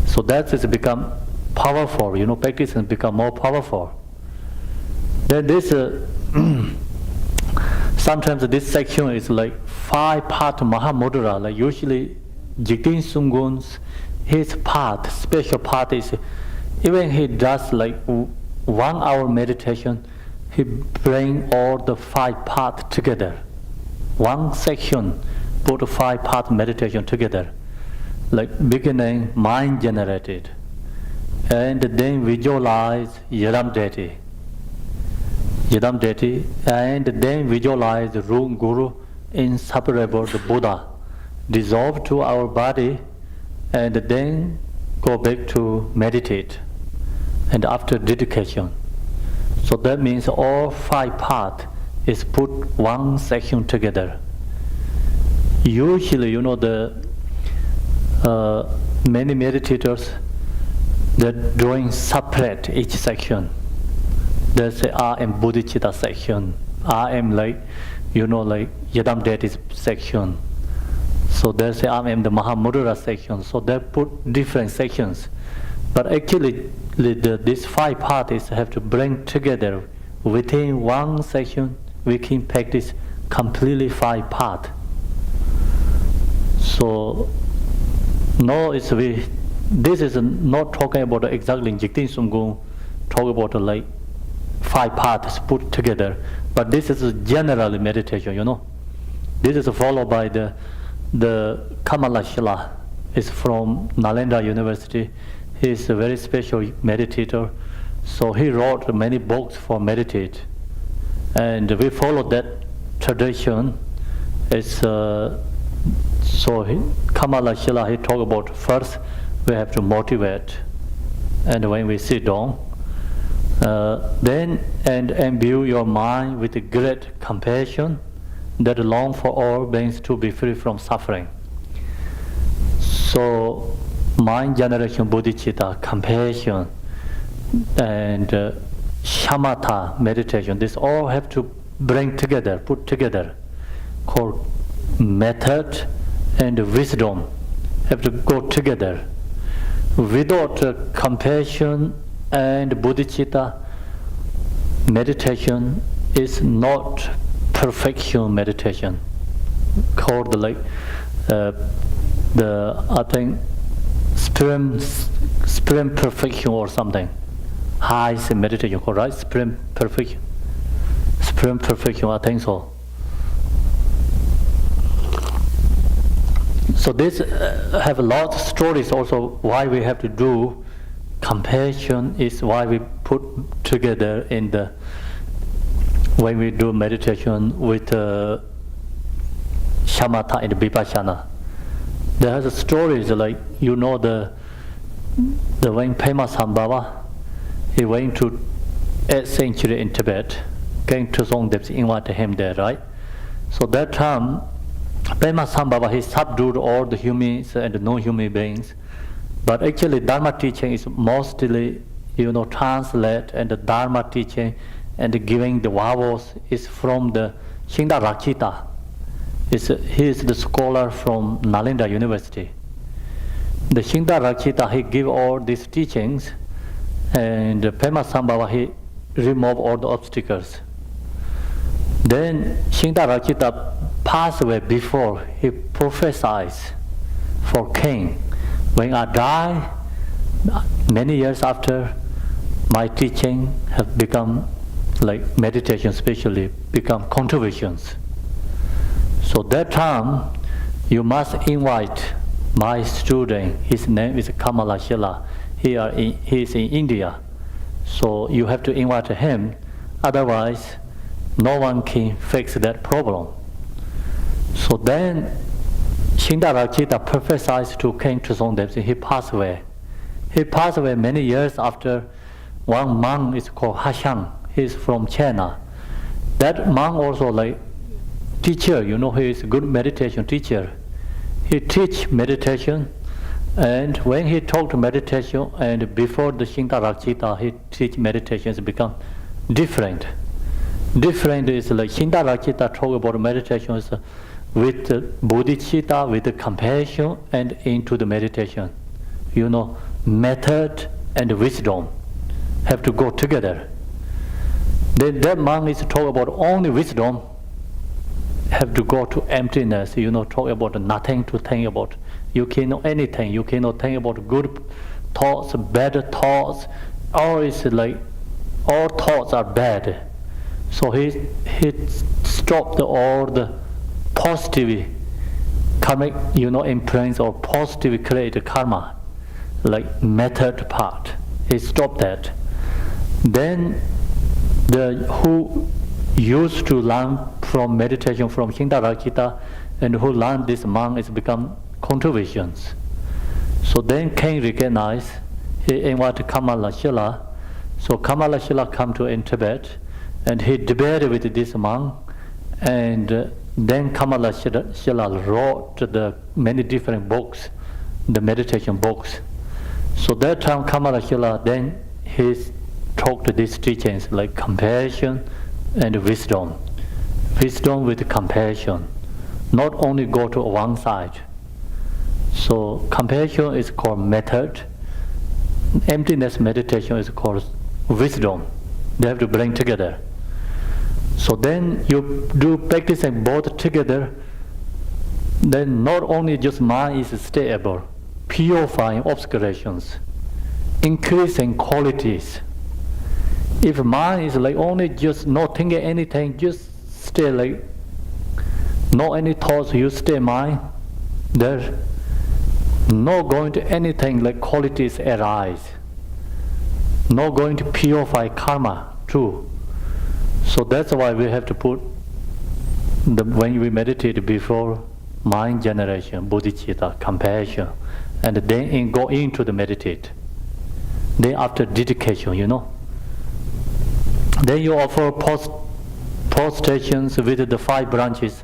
So that has become powerful, practice has become more powerful. Then this, sometimes this section is like 5-part Mahamudra, like usually Jigten Sunggun's, his part, special part is, even he does like 1 hour meditation, he bring all the 5 parts together. One section, put 5-part meditation together. Like beginning, mind generated. And then visualize Yadam deity. And then visualize the root Guru, inseparable, the Buddha, dissolve to our body, and then go back to meditate. And after dedication. So that means all 5 parts is put one section together. Usually, the many meditators, they're doing separate each section. They say, I am bodhicitta section. I am like Yadam deity section. So they say, I am the Mahamudra section. So they put different sections. But actually, these 5 parts have to bring together within one section. We can practice completely 5 parts. So no, this is not talking about exactly Jigten Sunggung, talk about like 5 parts put together. But this is generally meditation, This is followed by the Kamala Shila. Is from Nalanda University. He is a very special meditator. So he wrote many books for meditate. And we follow that tradition. Kamala Shila, he talked about first we have to motivate. And when we sit down, then imbue your mind with a great compassion that long for all beings to be free from suffering. So mind generation, bodhicitta, compassion, and shamatha meditation, this all have to bring together, put together, called method and wisdom have to go together. Without compassion and bodhicitta, meditation is not perfection meditation. Called like I think supreme perfection or something. High meditation, right? Supreme perfection, I think so. So this have a lot of stories also why we have to do compassion is why we put together in the when we do meditation with shamatha and vipassana. There has a stories like the when Pema Sambhava he went to 8th century in Tibet, came to Samdup, invited him there, right? So that time Pema Sambhava he subdued all the humans and non-human beings, but actually Dharma teaching is mostly translate, and the Dharma teaching and giving the vows is from the Shinda Rakshita. He is the scholar from Nalanda University. The Shinda Rakshita he give all these teachings, and Pema Sambhava he remove all the obstacles. Then Shinda Rakshita passed away before he prophesied for king. When I die, many years after, my teaching have become like meditation, especially become contributions. So that time, you must invite my student. His name is Kamala Shila. He is in India. So you have to invite him. Otherwise, no one can fix that problem. So then, Shinda Rakshita prophesied to King Samdup. He passed away. He passed away many years after. One monk is called Hashang. He is from China. That monk also like teacher. He is a good meditation teacher. He teach meditation, and when he taught meditation, and before the Shinda Rakshita, he teach meditation, it's become different. Different is like Shinda Rakshita talk about meditation is with bodhicitta, with the compassion, and into the meditation. Method and wisdom have to go together. Then that monk is talk about only wisdom, have to go to emptiness, talk about nothing to think about. You cannot anything, you cannot think about good thoughts, bad thoughts, or it's like all thoughts are bad. So he stopped all the positive karmic, imprints or positive created karma, like method part. He stopped that. Then who used to learn from meditation from Shinda Rakshita and who learned this monk is become contributions. So then king recognized, he invited Kamala Shila. So Kamala Shila come to in Tibet, and he debated with this monk, and then Kamala Shila wrote the many different books, the meditation books. So that time Kamala Shila then he taught these teachings like compassion and wisdom. Wisdom with compassion. Not only go to one side. So compassion is called method. Emptiness meditation is called wisdom. They have to bring together. So then you do practicing both together, then not only just mind is stable, purifying obscurations, increasing qualities. If mind is like only just not thinking anything, just stay like no any thoughts, you stay mind, there no going to anything like qualities arise, no going to purify karma too. So that's why we have to put when we meditate before mind generation, bodhicitta, compassion, and then go into the meditate. Then after dedication, Then you offer prostrations with the 5 branches.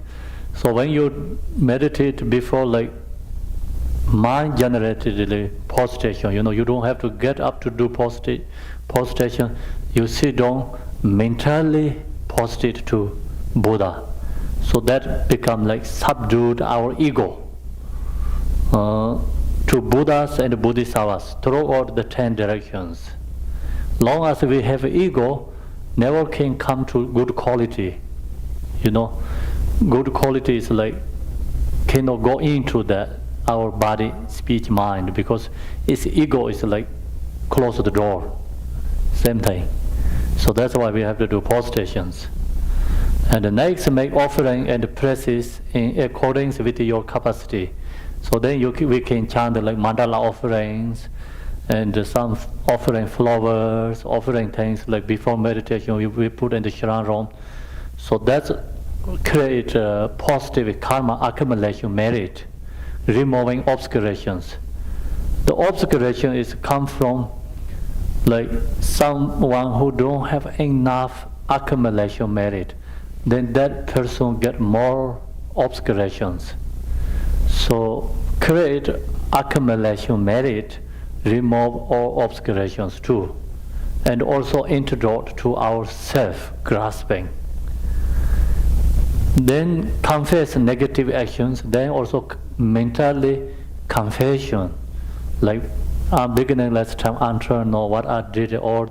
So when you meditate before like mind generated prostration, you don't have to get up to do prostration. You sit down, mentally prostrate to Buddha. So that become like subdued our ego to to Buddhas and Bodhisattvas throughout the 10 directions. Long as we have ego, never can come to good quality. You know, good quality is like cannot go into that our body, speech, mind, because its ego is like close the door. Same thing. So that's why we have to do postrations. And the next, make offering and praises in accordance with your capacity. So then we can chant like mandala offerings and some offering flowers, offering things like before meditation we put in the Sharan room. So that's create positive karma accumulation merit, removing obscurations. The obscuration is come from like someone who don't have enough accumulation merit, then that person get more obscurations. So create accumulation merit, remove all obscurations too, and also introduce to our self-grasping. Then confess negative actions, then also mentally confession, like beginning last time answer, know what I did or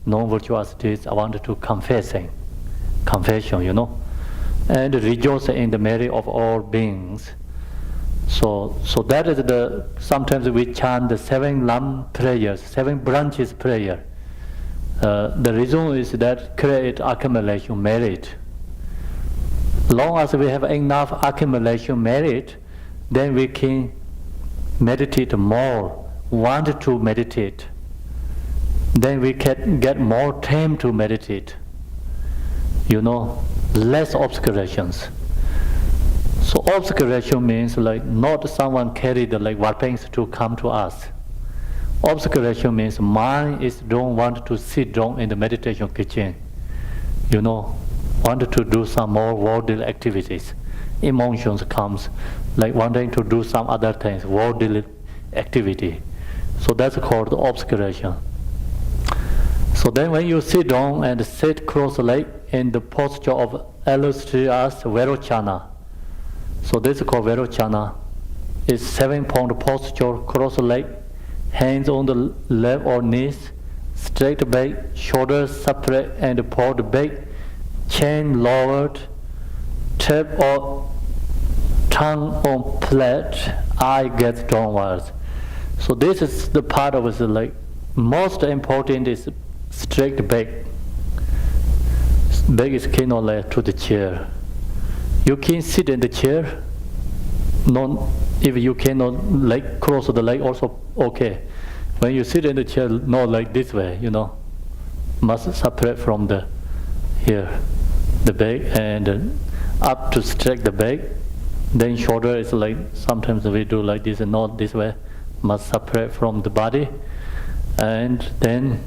non-virtuous deeds, I wanted to confession, you know, and rejoice in the merit of all beings. So that is the, sometimes we chant the 7 lamp prayers, 7 branches prayer. The reason is that create accumulation merit. Long as we have enough accumulation merit, then we can meditate more, want to meditate. Then we can get more time to meditate. You know, less obscurations. So obscuration means like not someone carry the like weapons to come to us. Obscuration means mind is don't want to sit down in the meditation kitchen. You know, wanted to do some more worldly activities. Emotions comes like wanting to do some other things, worldly activity. So that's called obscuration. So then when you sit down and sit cross-legged in the posture of illustrious Vairocana. So this is called Vairocana. It's 7-point posture, cross-legged, hands on the left or knees, straight back, shoulders separate and pulled back, chin lowered, tip or tongue on plate, eye gets downwards. So this is the part of the like most important is straight back. Back is cannot lay to the chair. You can sit in the chair. No, if you cannot like cross the leg also okay. When you sit in the chair, not like this way, you know, must separate from the here, the back and up to straight the back. Then shoulder is like sometimes we do like this and not this way. Must separate from the body, and then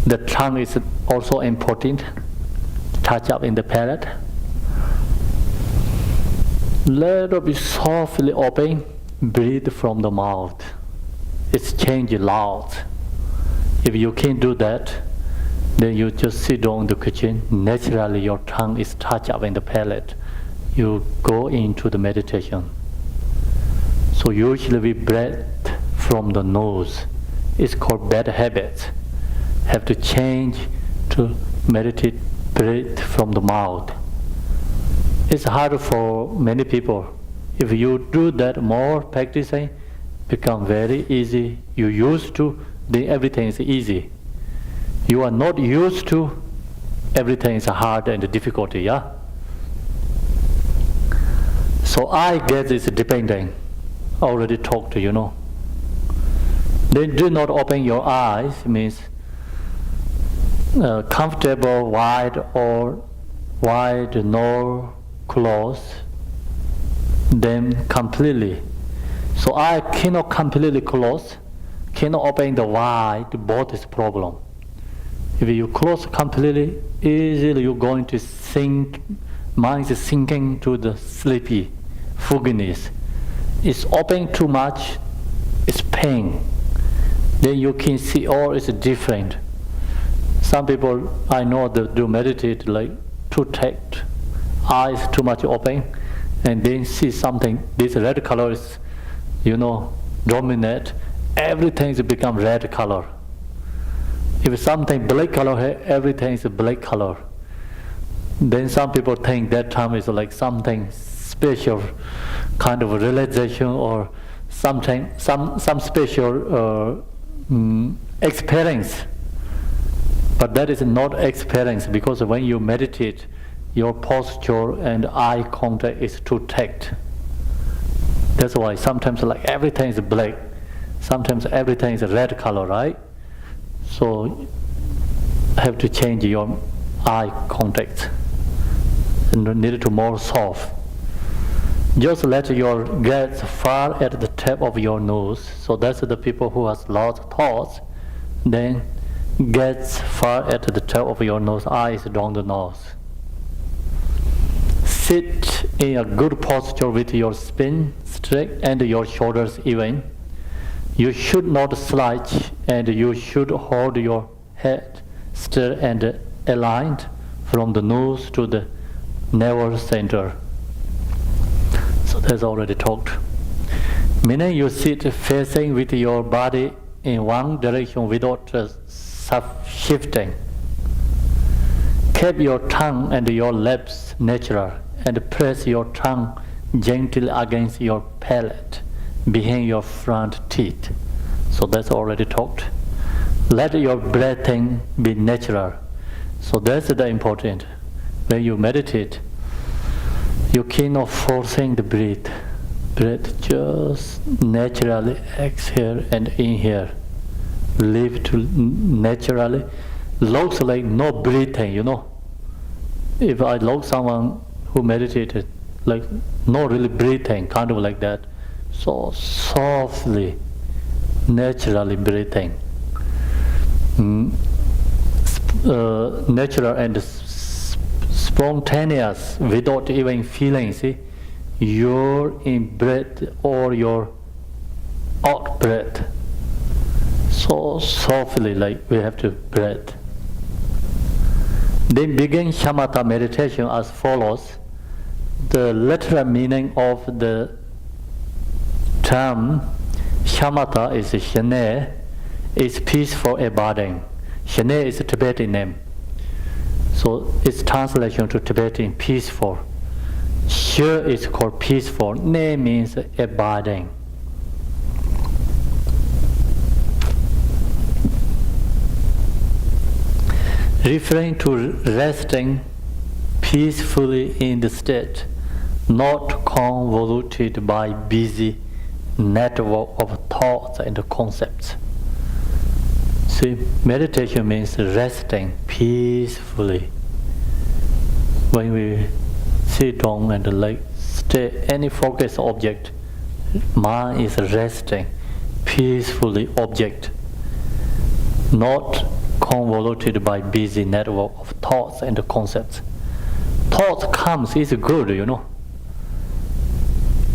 the tongue is also important. Touch up in the palate. Let it be softly open. Breathe from the mouth. Exchange loud. If you can't do that, then you just sit down in the kitchen. Naturally, your tongue is touched up in the palate. You go into the meditation. So usually we breathe from the nose. It's called bad habits. Have to change to meditate, breathe from the mouth. It's hard for many people. If you do that more practicing, become very easy. You used to, then everything is easy. You are not used to, everything is hard and difficult, yeah? So I guess it's depending. Already talked, you know. Then do not open your eyes, means comfortable, wide or wide, nor close, then completely. So I cannot completely close, cannot open the wide, both is problem. If you close completely, easily you're going to sink, mind is sinking to the sleepy, fogginess. It's open too much, it's pain. Then you can see all is different. Some people I know that do meditate like too tight, eyes too much open, and then see something. This red color is, you know, dominate, everything become red color. If something black color, everything is black color. Then some people think that time is like something special, kind of realization or something, some special experience. But that is not experience, because when you meditate, your posture and eye contact is too tight. That's why sometimes like everything is black, sometimes everything is red color, right? So have to change your eye contact and need to more soft. Just let your gaze far at the tip of your nose. So that's the people who has lots of thoughts. Then gaze far at the tip of your nose, eyes down the nose. Sit in a good posture with your spine straight and your shoulders even. You should not slouch, and you should hold your head straight and aligned from the nose to the navel center. So that's already talked. Meaning you sit facing with your body in one direction without shifting. Keep your tongue and your lips natural, and press your tongue gently against your palate behind your front teeth. So that's already talked. Let your breathing be natural. So that's the important. When you meditate, you cannot forcing the breath. Breath just naturally exhale and inhale. Live to naturally. Looks like no breathing, you know. If I look someone who meditated, like no really breathing, kind of like that. So softly, naturally breathing. Natural and spontaneous, without even feeling. See, your in breath or your out breath. So softly, like we have to breathe. Then begin shamatha meditation as follows. The literal meaning of the term shamatha is shane, is peaceful abiding. Shane is a Tibetan name. So its translation to Tibetan peaceful. Sh is called peaceful. Ne means abiding. Referring to resting peacefully in the state, not convoluted by busy network of thoughts and concepts. See, meditation means resting peacefully. When we sit down and like stay any focused object, mind is resting peacefully object, not convoluted by busy network of thoughts and concepts. Thoughts comes is good, you know.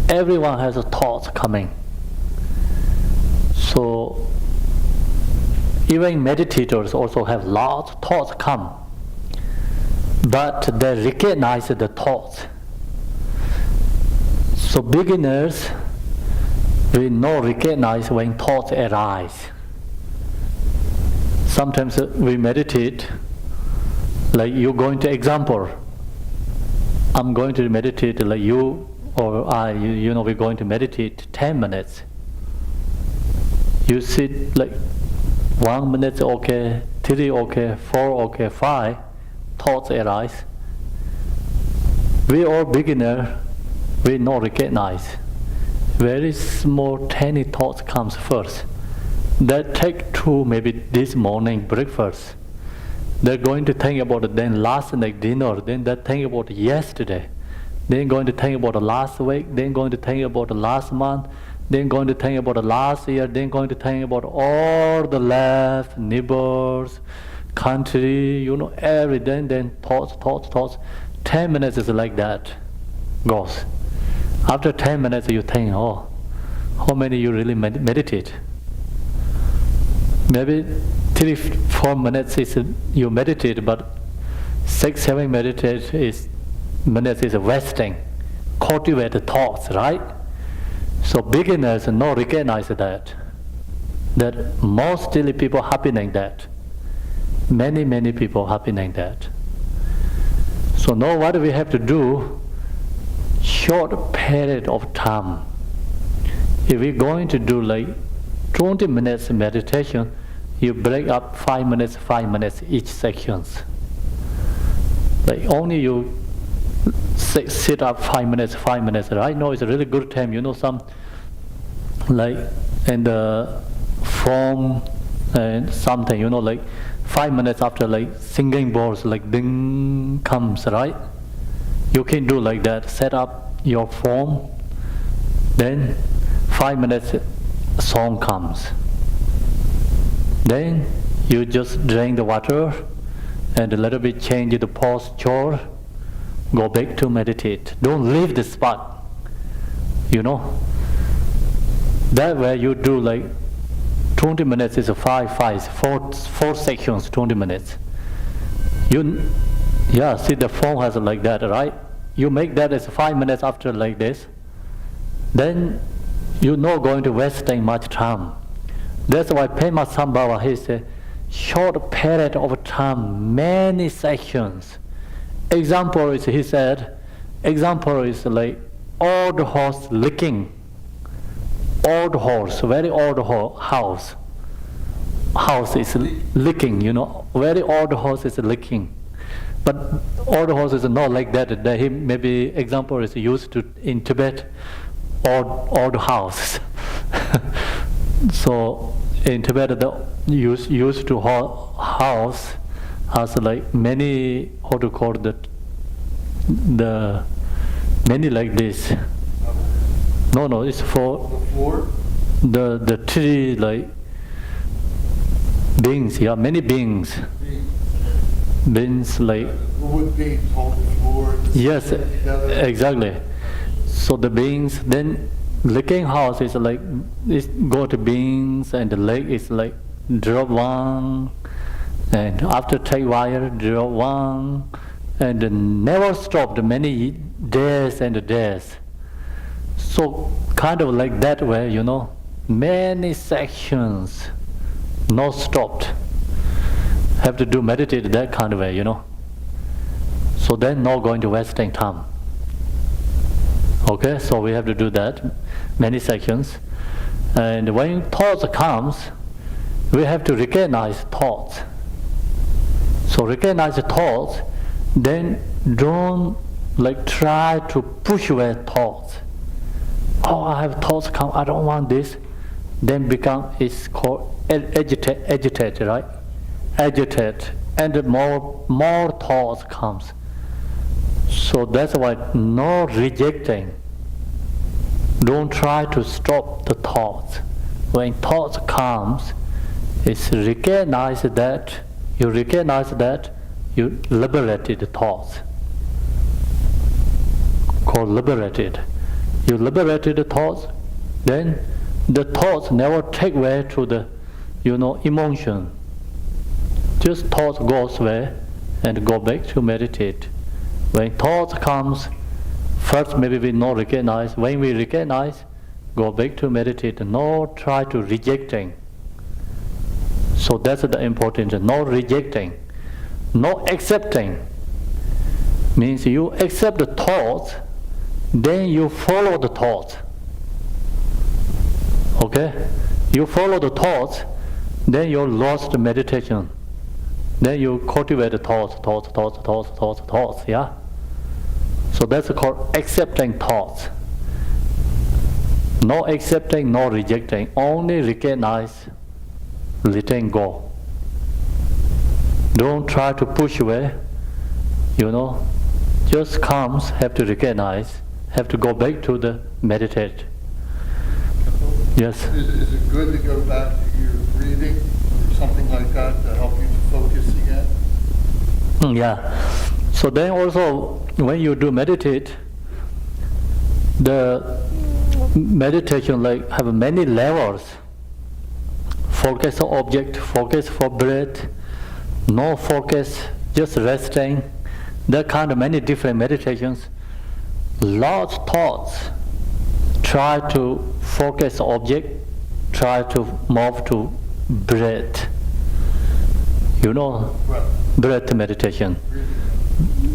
Everyone has a thought coming. So even meditators also have lots of thoughts come, but they recognize the thoughts. So beginners will not recognize when thoughts arise. Sometimes we meditate, like you going to example. I'm going to meditate like you or I, you know, we're going to meditate 10 minutes. You sit like 1 minute, okay, 3, okay, 4, okay, 5, thoughts arise. We all beginner, we not recognize. Very small, tiny thoughts comes first. That take to maybe this morning breakfast. They're going to think about it, then last night dinner, then they think about yesterday. Then going to think about the last week, then going to think about the last month, then going to think about the last year, then going to think about all the left, neighbors, country, you know, every day, then thoughts. 10 minutes is like that, goes. After 10 minutes you think, oh, how many you really meditate? Maybe 3-4 minutes is you meditate, but 6-7 minutes is resting, cultivate the thoughts, right? So beginners not recognize that mostly people happening that. Many people happening that. So now what we have to do, short period of time. If we're going to do like 20 minutes meditation, you break up 5 minutes each sections. Like only you sit up 5 minutes. Right now it's a really good time, you know, some like in the form and something, you know, like 5 minutes after like singing bowls, like ding comes, right? You can do like that, set up your form, then 5 minutes song comes. Then you just drink the water and a little bit change the posture, go back to meditate. Don't leave the spot, you know. That way you do like 20 minutes is four sections, 20 minutes. See the form has like that, right? You make that as 5 minutes after like this, then you're not going to wasting much time. That's why Pema Sambhava, he said, short period of time, many sections. Example is, he said, example is like old horse licking. Old horse, very old house. House is licking, you know, very old horse is licking. But old horse is not like that. Maybe example is used to in Tibet, old houses. So in Tibet, the used to house has like many, how to call the many like this. No, it's for the floor. The tree like beings, yeah, many beings. Beings like wood beams hold the floor. Yes, exactly. So the beings, then licking house is like it's got beings, and the leg is like drop one, and after take wire drop one, and never stopped many days and days. So kind of like that way, you know, many sections, not stopped. Have to do meditate that kind of way, you know. So then not going to wasting time. Okay, so we have to do that, many sections. And when thoughts comes, we have to recognize thoughts. So recognize the thoughts, then don't like try to push away thoughts. Oh, I have thoughts come, I don't want this. Then it's called agitate, right? Agitate, and more thoughts comes. So that's why no rejecting. Don't try to stop the thoughts. When thoughts comes, it's recognize that you liberated the thoughts. Called liberated. You liberated the thoughts, then the thoughts never take way to the, emotion. Just thoughts goes away and go back to meditate. When thoughts comes, first maybe we not recognize. When we recognize, go back to meditate. No try to rejecting. So that's the important. No rejecting, no accepting. Means you accept the thoughts, then you follow the thoughts. Okay? You follow the thoughts, then you lost the meditation. Then you cultivate the thoughts, yeah? So that's called accepting thoughts. No accepting, no rejecting, only recognize, letting go. Don't try to push away, just comes, have to recognize, have to go back to the meditate. Yes? Is it good to go back to your breathing or something like that to help you focus again? Yeah. So then also, when you do meditate, the meditation like have many levels. Focus on object, focus for breath, no focus, just resting. There are kind of many different meditations. Lots of thoughts. Try to focus object, try to move to breath. You know, breath meditation.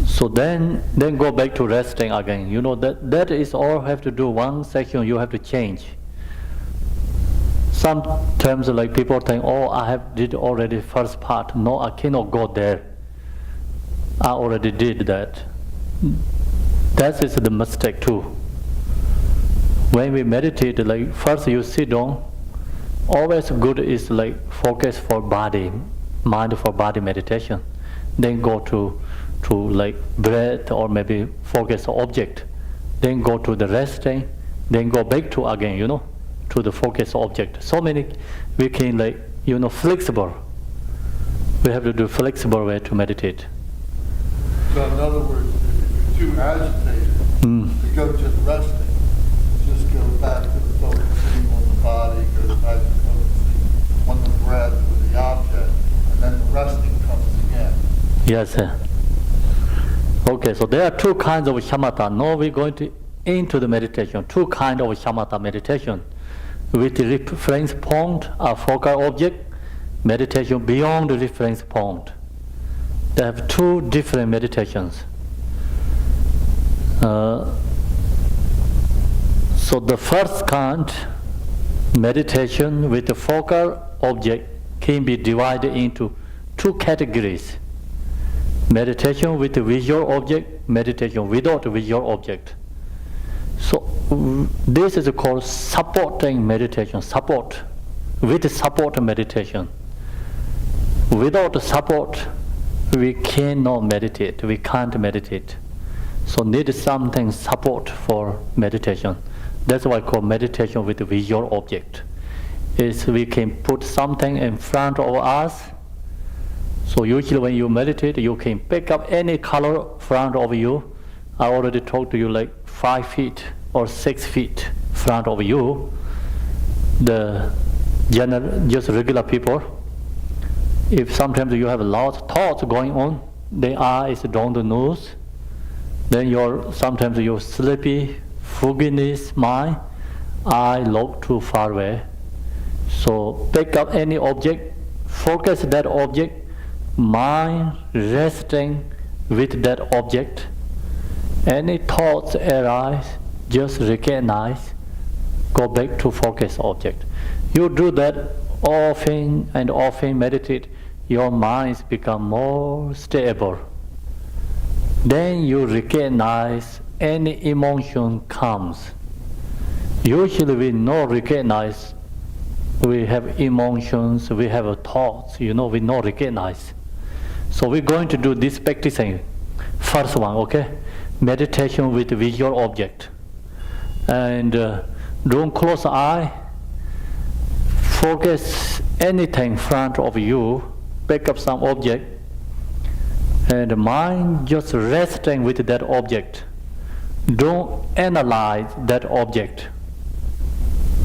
So then go back to resting again. You know, that is all have to do one section you have to change. Sometimes like people think, oh, I have did already first part. No, I cannot go there. I already did that. That is the mistake too. When we meditate, like first you sit down, always good is like focus for body, mind for body meditation. Then go to like breath or maybe focus object. Then go to the resting, then go back to again, you know, to the focus object. So many, we can like, you know, flexible. We have to do flexible way to meditate. So in other words, if you're too agitated to go to the resting, just go back to the focusing on the body, go back to focusing on the breath or the object, and then the resting comes again. Yes, sir. Okay, so there are two kinds of shamatha. Now we're going to into the meditation. Two kinds of shamatha meditation. With the reference point, a focal object, meditation beyond the reference point. They have two different meditations. So the first kind, meditation with the focal object, can be divided into two categories. Meditation with the visual object, meditation without the visual object. So this is called supporting meditation, support, with support meditation. Without the support, we cannot meditate, we can't meditate. So need something support for meditation. That's why I call meditation with the visual object. Is we can put something in front of us. So usually when you meditate, you can pick up any color in front of you. I already talked to you like 5 feet or 6 feet in front of you. The general, just regular people, if sometimes you have a lot of thoughts going on, the eye is down the nose, then sometimes you're sleepy, fogginess mind, eye look too far away. So pick up any object, focus that object, mind resting with that object. Any thoughts arise, just recognize, go back to focus object. You do that often and often, meditate, your minds become more stable. Then you recognize any emotion comes. Usually we not recognize, we have emotions, we have thoughts, you know, we not recognize. So we're going to do this practicing. First one, okay? Meditation with visual object. And don't close eye. Focus anything in front of you. Pick up some object. And the mind just resting with that object. Don't analyze that object.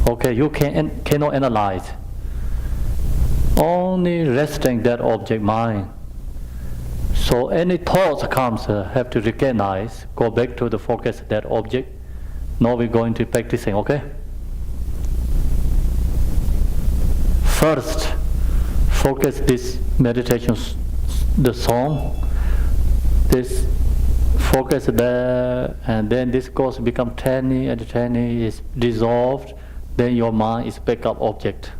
Okay, you cannot analyze. Only resting that object mind. So any thoughts comes, have to recognize, go back to the focus that object. Now we're going to practicing, okay? First, focus this meditation, the song. This focus there, and then this goes become tiny, and tiny is dissolved. Then your mind is pick up object.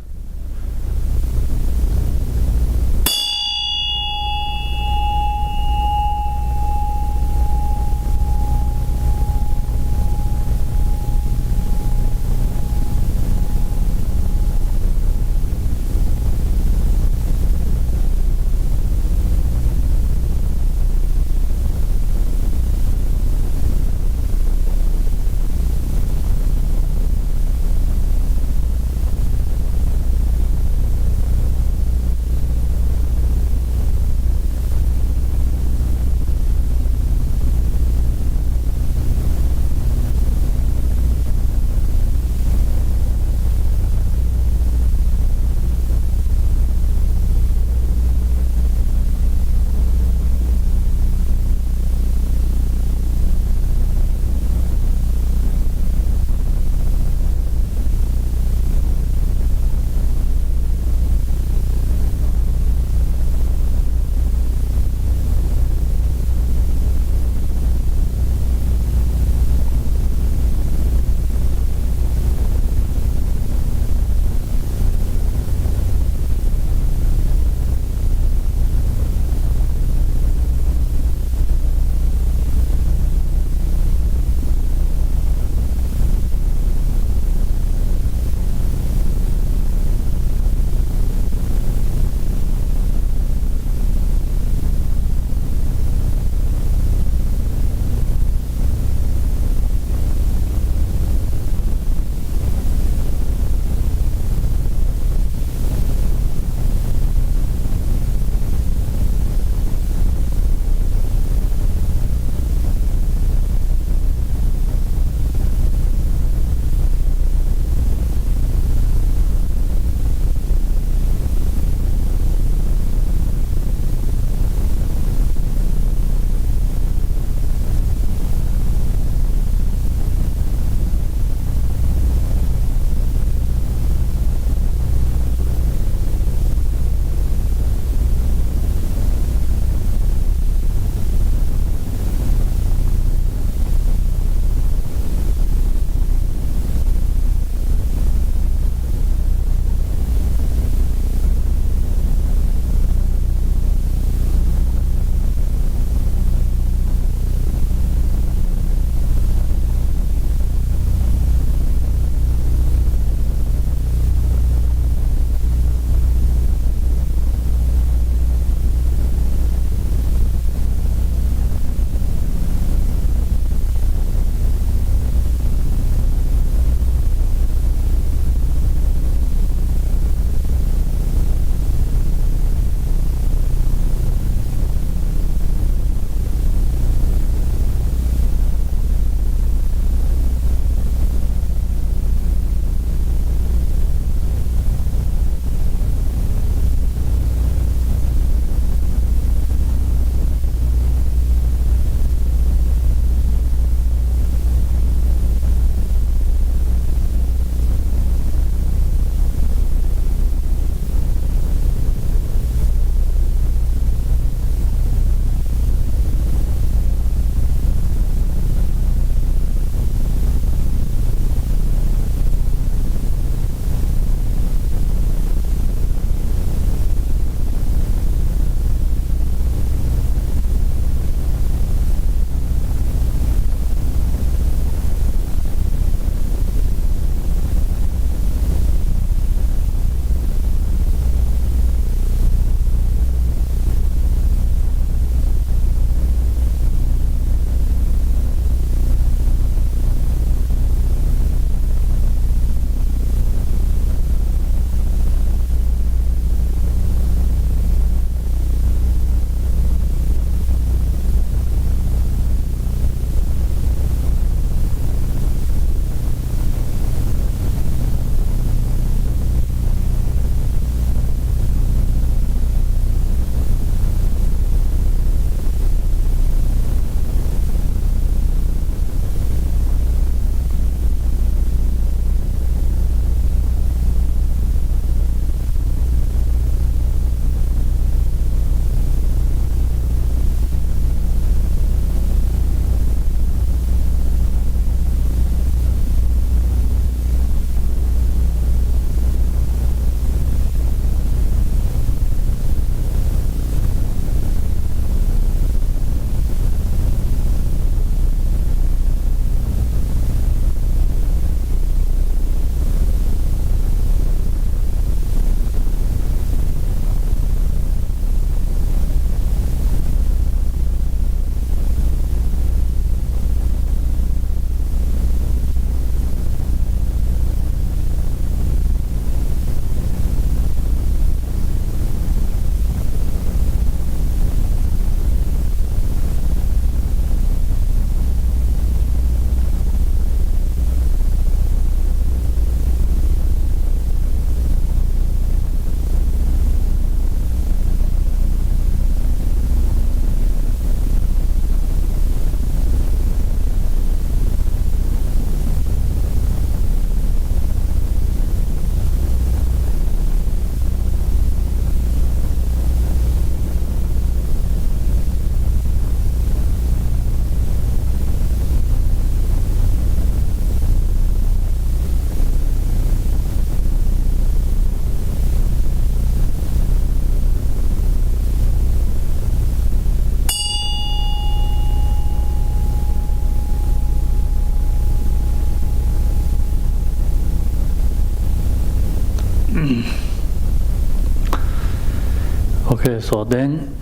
Okay, so then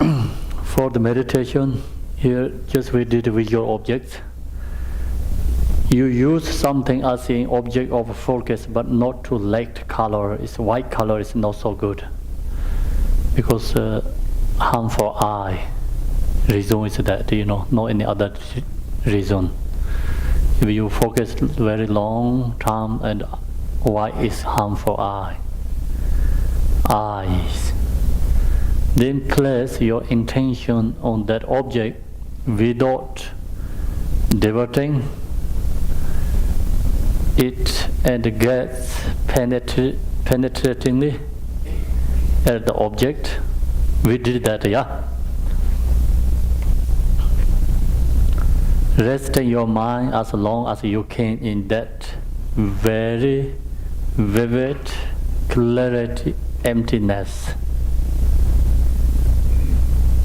for the meditation, here just we did visual objects. You use something as an object of focus, but not to light color. It's white color is not so good because harmful eye. Reason is that, you know, not any other reason. If you focus very long time, and white is harmful eyes. Then place your intention on that object without diverting it and gets penetratingly at the object. We did that, yeah? Rest your mind as long as you can in that very vivid clarity, emptiness.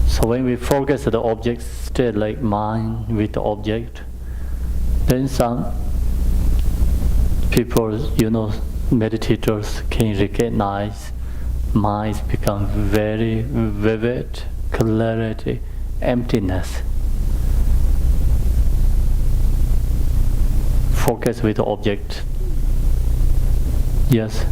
So when we focus the object, stay like mind with the object, then some people, you know, meditators can recognize minds become very vivid clarity, emptiness. Focus with the object. Yes.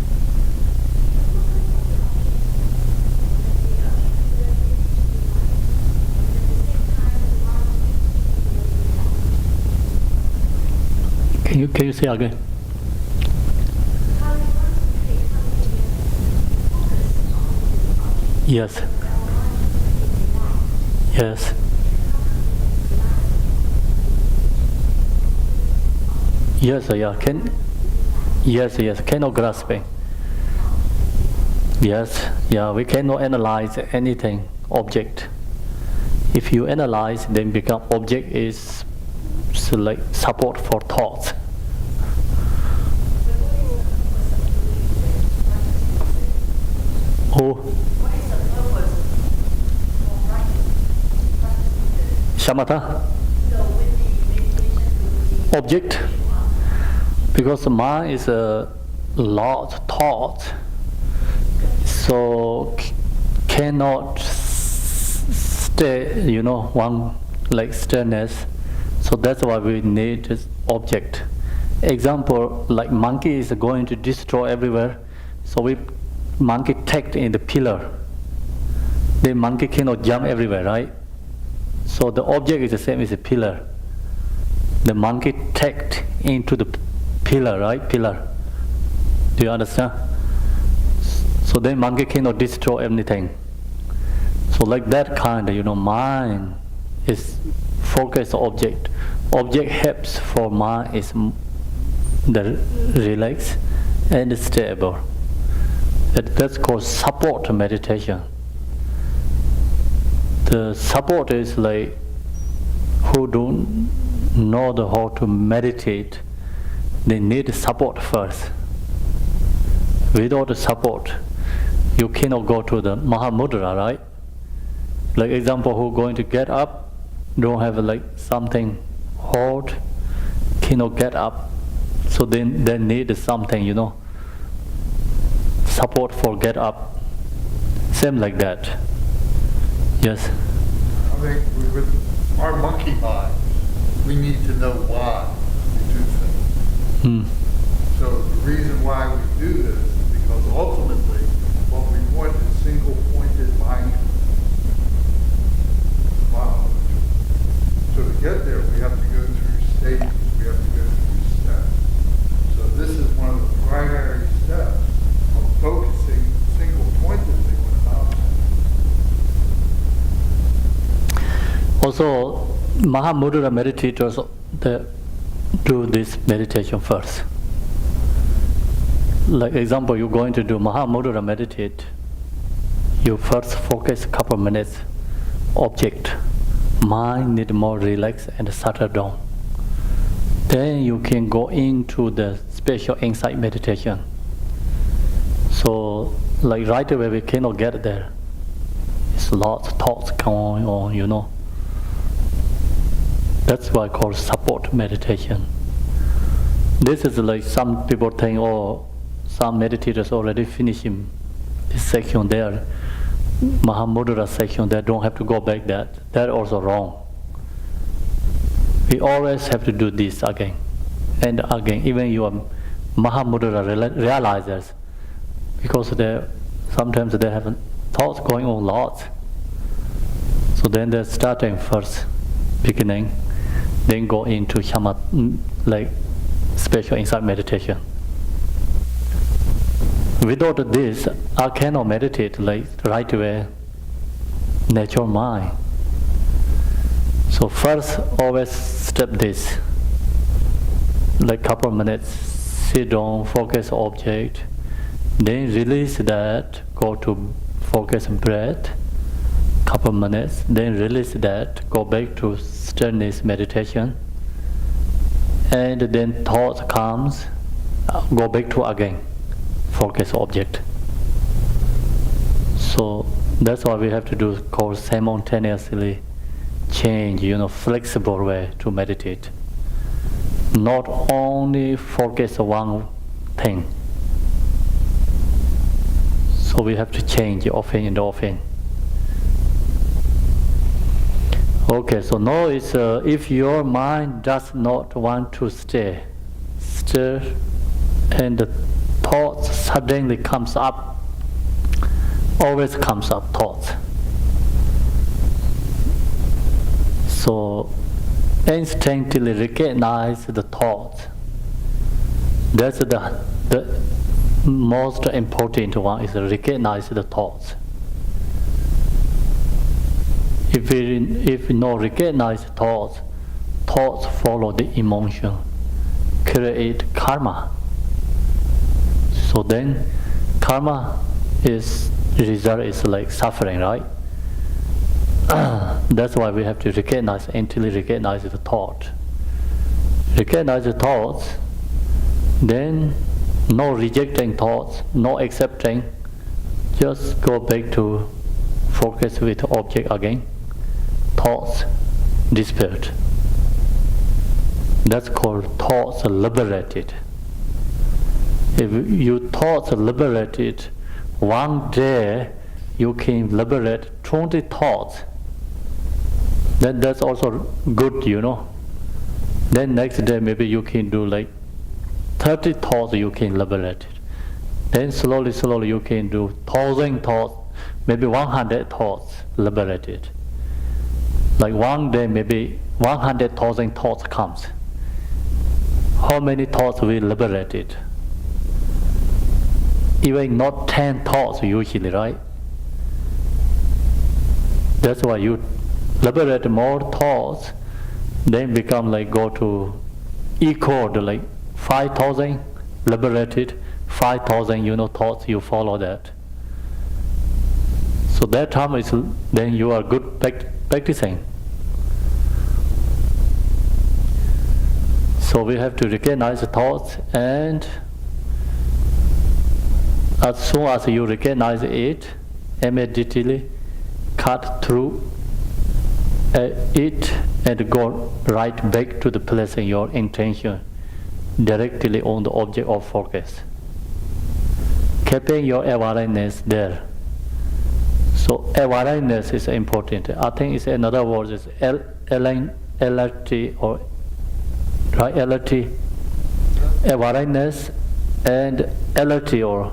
Can you say again? Yes. Yes. Yes, yeah. Yes. Cannot grasping. Yes, yeah. We cannot analyze anything, object. If you analyze, then become object is like support for thoughts. Oh. Shamatha? Object? Because the mind is a lot of thought, so cannot stay, you know, one like stillness. So that's why we need this object. Example, like monkey is going to destroy everywhere, so we monkey tagged in the pillar. The monkey cannot jump everywhere, right? So the object is the same as a pillar. The monkey tagged into the pillar, right? Pillar. Do you understand? So then monkey cannot destroy anything. So like that kind of, you know, mind is focused object. Object helps for mind is the relax and stable. That's called support meditation. The support is like who don't know how to meditate, they need support first. Without the support, you cannot go to the Mahamudra, right? Like example, who going to get up, don't have like something hold, cannot get up. So then they need something, you know, support for get up. Same like that. Yes. I think with our monkey mind, we need to know why we do things. So the reason why we do this is because ultimately what we want is single-pointed mindfulness. Wow. So to get there, we have to go through stages. We have to go through steps. So this is one of the primary steps of focusing single-pointedly on an object. Also, Mahamudra meditators do this meditation first. Like example, you're going to do Mahamudra meditate. You first focus a couple minutes, object. Mind need more relax and settle down. Then you can go into the special insight meditation. So like right away we cannot get there. It's lots of thoughts going on, you know. That's why I call support meditation. This is like some people think, oh, some meditators already finishing this section there, Mahamudra section, they don't have to go back that. That's also wrong. We always have to do this again and again, even you are Mahamudra realizers, because sometimes they have thoughts going on lots. So then they're starting first, beginning, then go into shamatha, like special insight meditation. Without this, I cannot meditate like right away, natural mind. So first, always step this, like couple of minutes, sit down, focus object, then release that, go to focus breath, couple of minutes, then release that, go back to stillness meditation, and then thought comes, go back to again, focus object. So that's why we have to do called simultaneously change, flexible way to meditate. Not only focus one thing. So we have to change often and often. Okay, so now it's if your mind does not want to stay still, and the thoughts suddenly comes up, always comes up thoughts. So instinctively recognize the thoughts. That's the most important one, is recognize the thoughts. If we not recognize thoughts follow the emotion, create karma. So then karma result is like suffering, right? That's why we have to recognize, until recognize the thought. Recognize the thoughts, then no rejecting thoughts, no accepting, just go back to focus with the object again. Thoughts dispelled. That's called thoughts liberated. If your thoughts are liberated, one day you can liberate 20 thoughts. Then that's also good, Then next day maybe you can do like 30 thoughts you can liberate. Then slowly you can do 1,000 thoughts, maybe 100 thoughts liberated. Like one day maybe 100,000 thoughts comes. How many thoughts we liberated? Even not 10 thoughts usually, right? That's why you liberate more thoughts, then become like go to equal like 5,000 liberated, 5,000 thoughts, you follow that. So that time is then you are good practicing. So we have to recognize the thoughts, and as soon as you recognize it, immediately cut through it and go right back to the place in your intention, directly on the object of focus. Keeping your awareness there. So awareness is important. I think it's another word is LRT or right, LRT, awareness and LRT or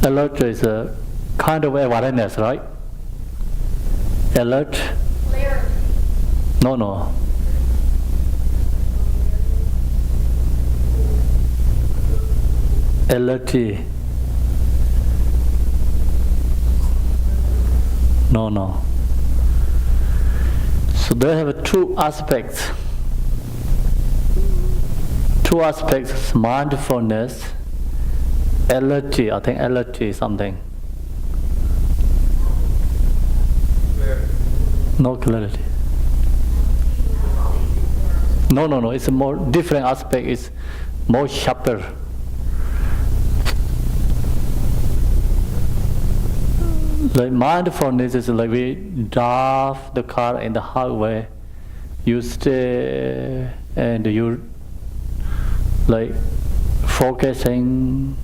alert is a kind of awareness, right? Alert? Clarity. No. LRT. No. So they have two aspects. Mindfulness, LRT, I think LRT something. No clarity. No, it's a more different aspect, it's more sharper. Like mindfulness is like we drive the car in the highway, you stay and you like focusing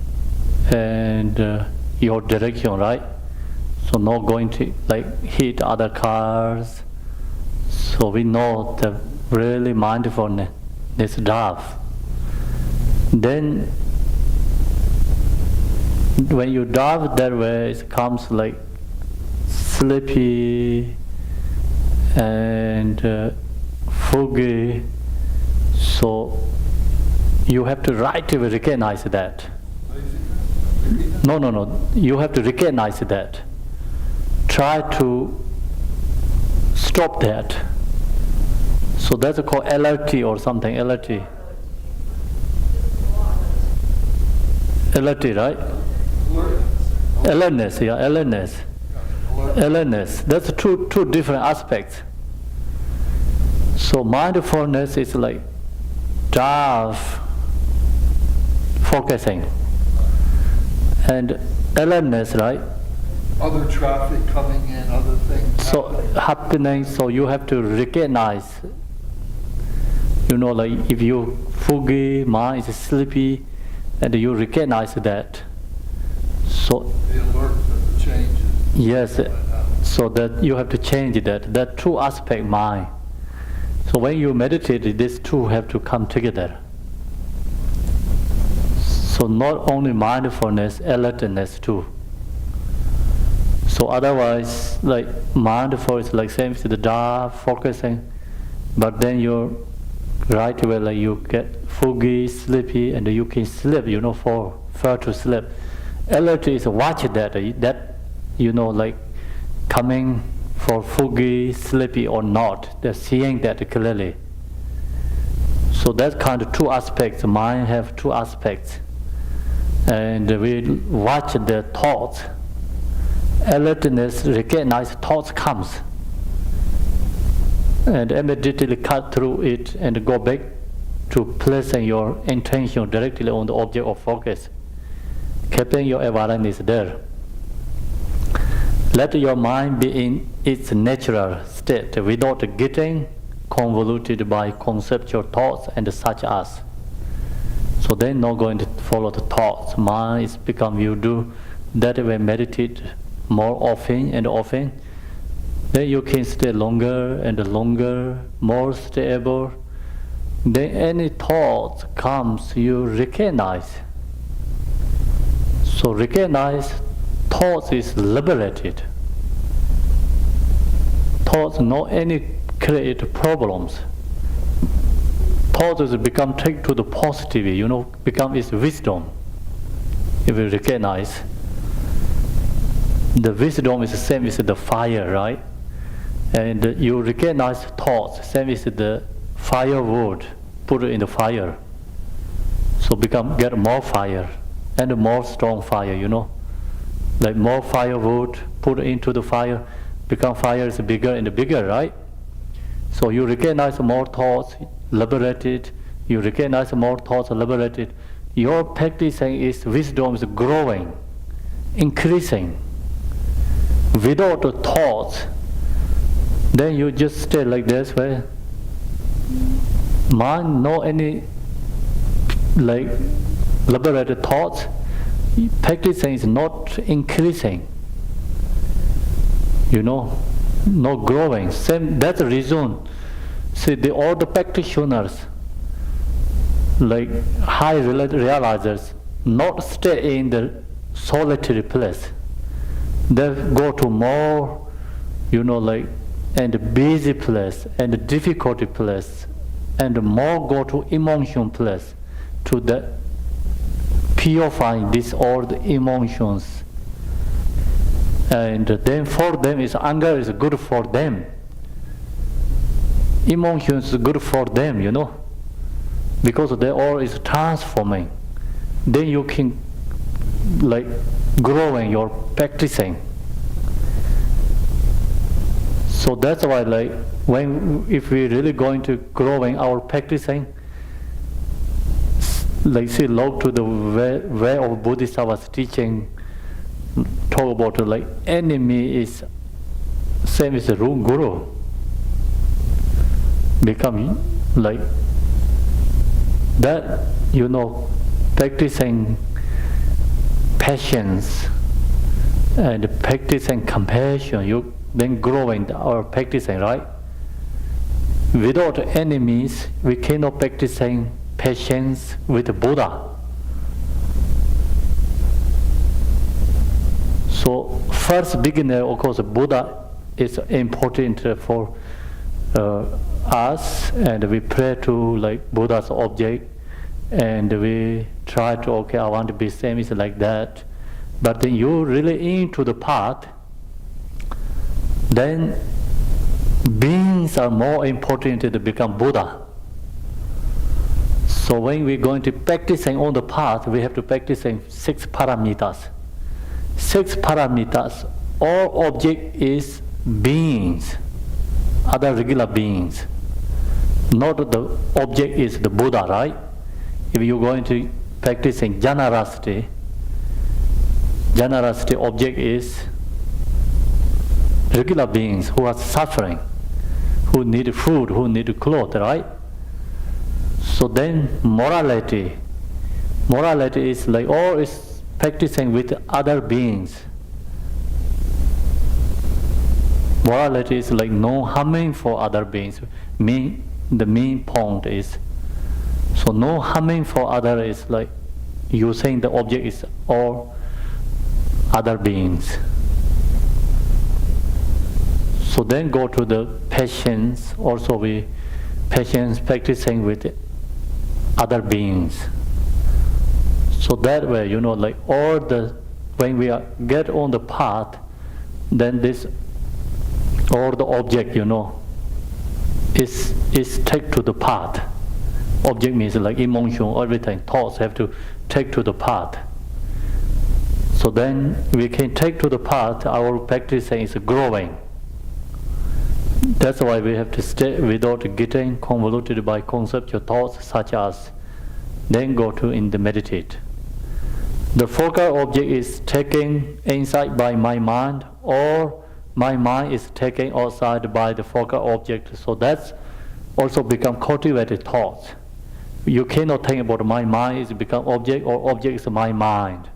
and your direction, right? So not going to like hit other cars. So we know the really mindfulness, this drive. Then when you drive that way, it comes like sleepy and foggy. So you have to right away recognize that. No. You have to recognize that. Try to stop that. So that's called LRT or something. LRT, right? Alertness, yeah, alertness. Alertness. That's two different aspects. So mindfulness is like drive, focusing, and alertness, right? Other traffic coming in, other things. So happening. So you have to recognize. You know, like if you foggy, mind is sleepy, and you recognize that. So the alert that the changes. yes, so that you have to change that. That two aspect mind. So when you meditate, these two have to come together. So not only mindfulness, alertness too. So otherwise, like mindfulness, like same as the drive, focusing, but then you're right away, like you get foggy, sleepy, and you can sleep, you know, far to sleep. Alert is watch that you know, like coming for foggy, sleepy or not. They're seeing that clearly. So that's kind of two aspects. Mind have two aspects, and we watch the thoughts. Alertness, recognize thoughts comes, and immediately cut through it and go back to placing your intention directly on the object of focus, keeping your awareness there. Let your mind be in its natural state without getting convoluted by conceptual thoughts and such as. So they're not going to follow the thoughts. Mind is become you do that way, meditate more often and often. Then you can stay longer and longer, more stable. Then any thought comes, you recognize. So recognize thoughts is liberated. Thoughts not any create problems. Thoughts is become take to the positive, you know, become its wisdom. If you recognize, the wisdom is the same as the fire, right? And you recognize thoughts, same as the firewood, put it in the fire. So get more fire and more strong fire, you know. Like more firewood, put into the fire, become fire is bigger and bigger, right? So you recognize more thoughts, liberated. You recognize more thoughts, liberated. Your practicing is wisdom is growing, increasing. Without the thoughts, then you just stay like this way. Mind no any like liberated thoughts. Practicing is not increasing. You know, not growing. Same. That's the reason. See, all the practitioners, like high realizers, not stay in the solitary place. They go to more, you know, like, and busy place, and difficulty place, and more go to emotion place, to the purifying these all the emotions. And then for them is anger is good for them. Emotions is good for them, you know, because they all is transforming. Then you can like growing your practicing. So that's why, like, if we really going to growing our practicing, like see, look to the way of Buddhist was teaching, talk about like enemy is same as the guru. Become like That, practicing patience and practicing compassion, you then growing or practicing, right? Without enemies, we cannot practicing patience with the Buddha. So first beginner, of course, Buddha is important for us, and we pray to like Buddha's object, and we try to, okay, I want to be same, is like that. But then you really into the path, then beings are more important to become Buddha. So when we're going to practicing on the path, we have to practicing 6 paramitas. 6 paramitas, all object is beings, other regular beings. Not the object is the Buddha, right? If you're going to practicing generosity object is regular beings who are suffering, who need food, who need clothes, right? So then morality is like all is practicing with other beings. Morality is like no harming for other beings. The main point is, so no harming for other is like you saying the object is all other beings. So then go to the patience. Also patience practicing with other beings. So that way, like when we get on the path, then all the object, is take to the path. Object means like emotion, everything, thoughts have to take to the path. So then we can take to the path, our practicing is growing. That's why we have to stay without getting convoluted by conceptual thoughts such as, then go to in the meditate. The focal object is taken inside by my mind, or my mind is taken outside by the focal object. So that's also become cultivated thoughts. You cannot think about my mind is become object, or object is my mind.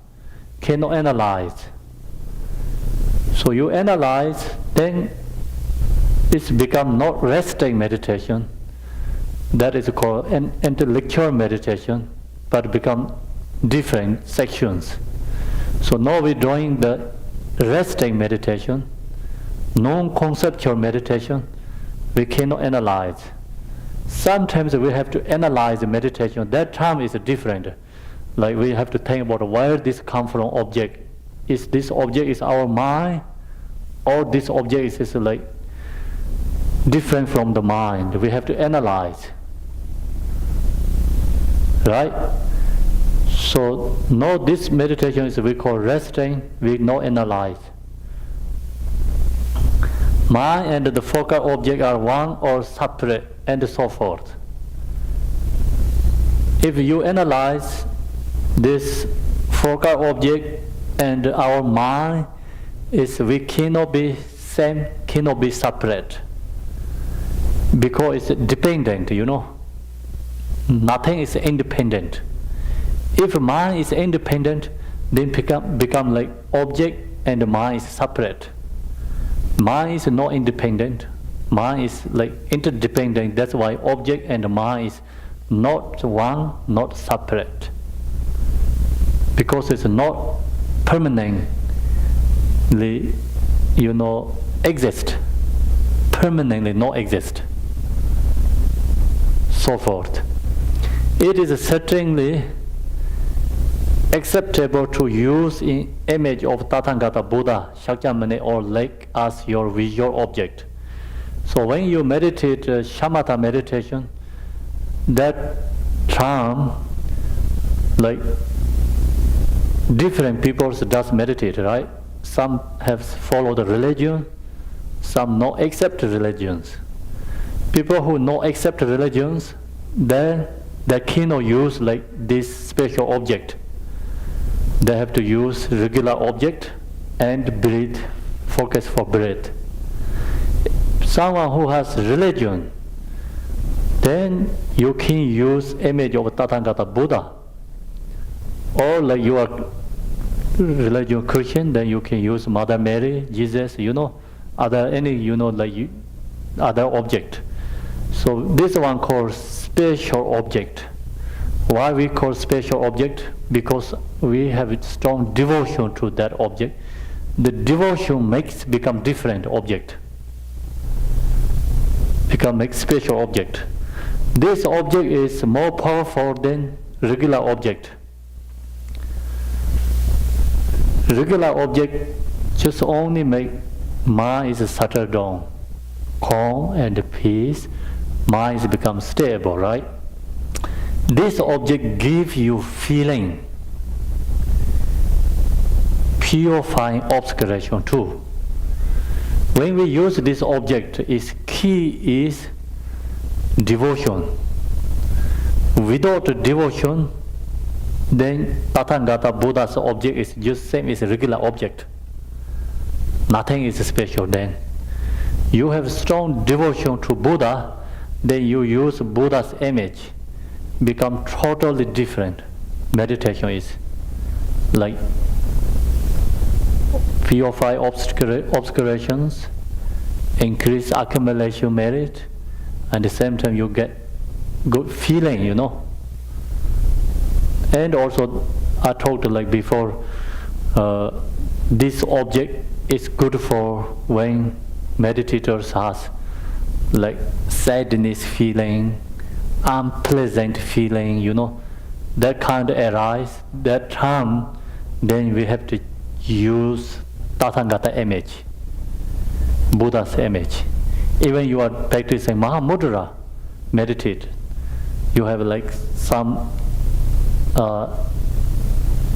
Cannot analyze. So you analyze, then it's become not resting meditation. That is called an intellectual meditation, but become different sections. So now we're doing the resting meditation, non-conceptual meditation. We cannot analyze. Sometimes we have to analyze the meditation. That time is different. Like we have to think about where this come from object. Is this object is our mind, or this object is like different from the mind? We have to analyze. Right? So now this meditation is we call resting, we not analyze. Mind and the focal object are one or separate, and so forth. If you analyze this focal object and our mind, we cannot be same, cannot be separate, because it's dependent, Nothing is independent. If mind is independent, then become like object and mind is separate. Mind is not independent. Mind is like interdependent. That's why object and mind is not one, not separate. Because it's not permanently, exist. Permanently not exist. So forth. It is certainly acceptable to use in image of Tathagata Buddha, Shakyamuni, or lake as your visual object. So when you meditate Shamatha meditation, that term, like different people does meditate, right? Some have followed the religion, some not accept religions. People who not accept religions, then they cannot use like this special object. They have to use regular object and breathe, focus for breath. Someone who has religion, then you can use image of Tathagata Buddha. Or like you are religious Christian, then you can use Mother Mary, Jesus, other any other object. So this one called special object. Why we call special object? Because we have a strong devotion to that object. The devotion become different object. Makes special object. This object is more powerful than regular object. Regular object just only make mind is settled down, calm and peace. Mind becomes stable, right? This object gives you feeling, purifying obscuration too. When we use this object, its key is devotion. Without devotion, then Tathagata Buddha's object is just same as a regular object. Nothing is special then. You have strong devotion to Buddha, then you use Buddha's image, become totally different. Meditation is like purify obscurations, increase accumulation merit, and at the same time you get good feeling, And also, I talked like before, this object is good for when meditators has like sadness feeling, unpleasant feeling, that kind of arise. That time, then we have to use Tathagata image, Buddha's image. Even you are practicing Mahamudra, meditate, you have like some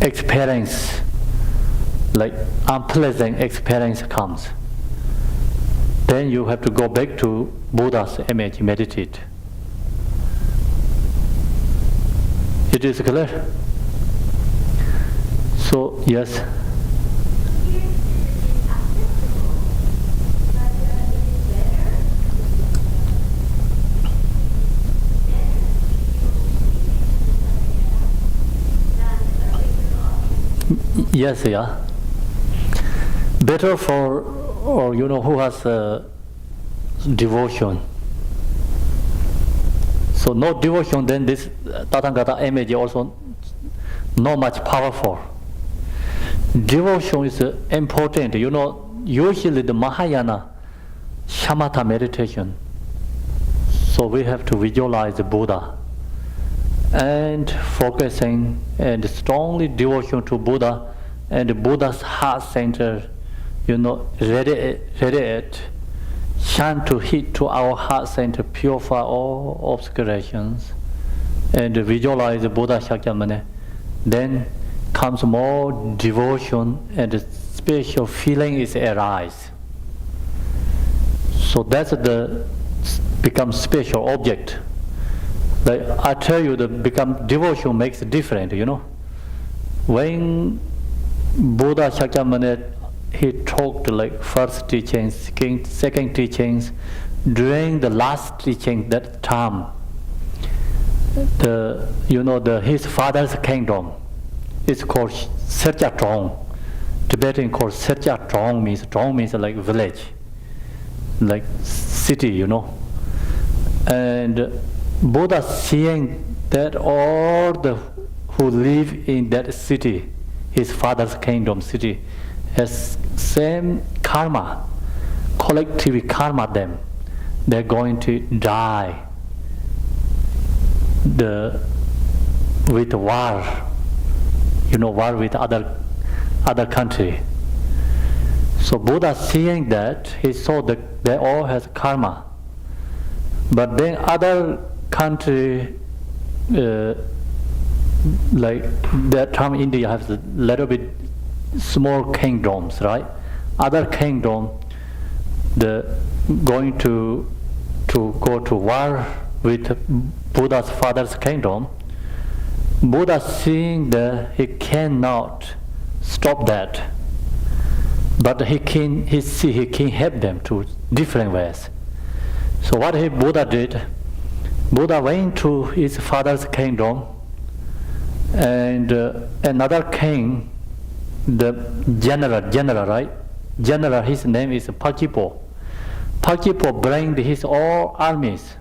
experience, like unpleasant experience comes. Then you have to go back to Buddha's image, meditate. It is clear? So, yes. Yes, yeah. Better for, or who has devotion. So no devotion, then this Tathagata image also not much powerful. Devotion is important. Usually the Mahayana Shamatha meditation. So we have to visualize the Buddha and focusing and strongly devotion to Buddha and Buddha's heart center, radiate, shine to hit to our heart center, purify all obscurations, and visualize the Buddha Shakyamuni. Then comes more devotion and special feeling is arise. So that's becomes special object. Like I tell you, the devotion makes it different. When Buddha Shakyamuni, he talked like first teachings, second teachings. During the last teaching, that time, his father's kingdom is called Serchatrong. Tibetan called Serchatrong means like village, like city, And Buddha seeing that all who live in that city, his father's kingdom city, has same karma, collective karma them. They're going to die with war, war with other country. So Buddha seeing that, he saw that they all has karma. But then other country, like that time India has a little bit small kingdoms, right? Other kingdom, going to go to war with Buddha's father's kingdom. Buddha seeing that he cannot stop that, but he can help them to different ways. So what Buddha did, Buddha went to his father's kingdom, and another king, the general, right? General, his name is Pakipo. Pakipo bring his all armies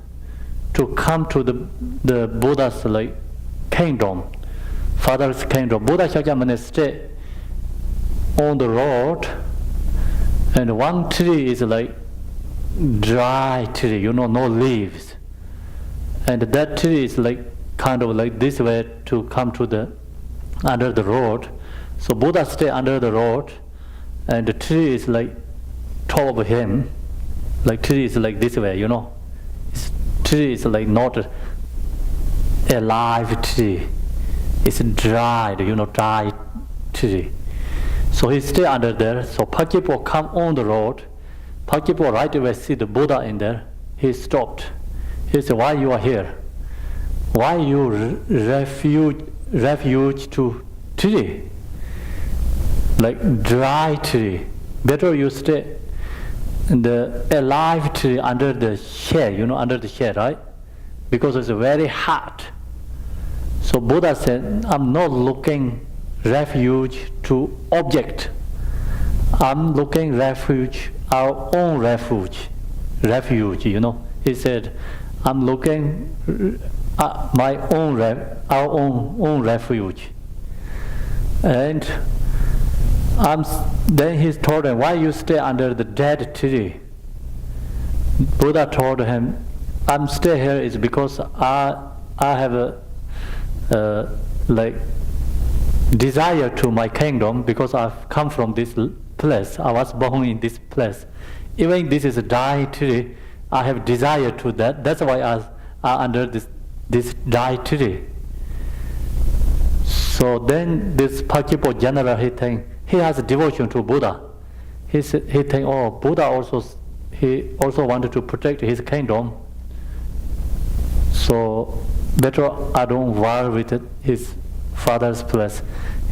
to come to the Buddha's like kingdom, father's kingdom. Buddha Shakyamuni stay on the road, and one tree is like dry tree, no leaves, and that tree is like kind of like this way to come to the under the road. So Buddha stay under the road, and the tree is like top of him, like tree is like this way, tree is like not a live tree, it's dried, dry tree. So he stay under there. So Pakipo come on the road. Pakipo right away see the Buddha in there. He stopped. He said, "Why you are here? Why you refuge to tree? Like dry tree. Better you stay in the alive tree under the shade, under the shade, right? Because it's very hot." So Buddha said, "I'm not looking refuge to object. I'm looking refuge, our own refuge. He said, "I'm looking our own refuge." And then he told him, "Why you stay under the dead tree?" Buddha told him, "I'm stay here is because I have a like desire to my kingdom, because I've come from this place. I was born in this place. Even this is a dry tree, I have desire to that. That's why I under this dry tree." So then this Pakipo general, he has a devotion to Buddha. He think, "Oh, Buddha he also wanted to protect his kingdom. So better I don't war with his father's place."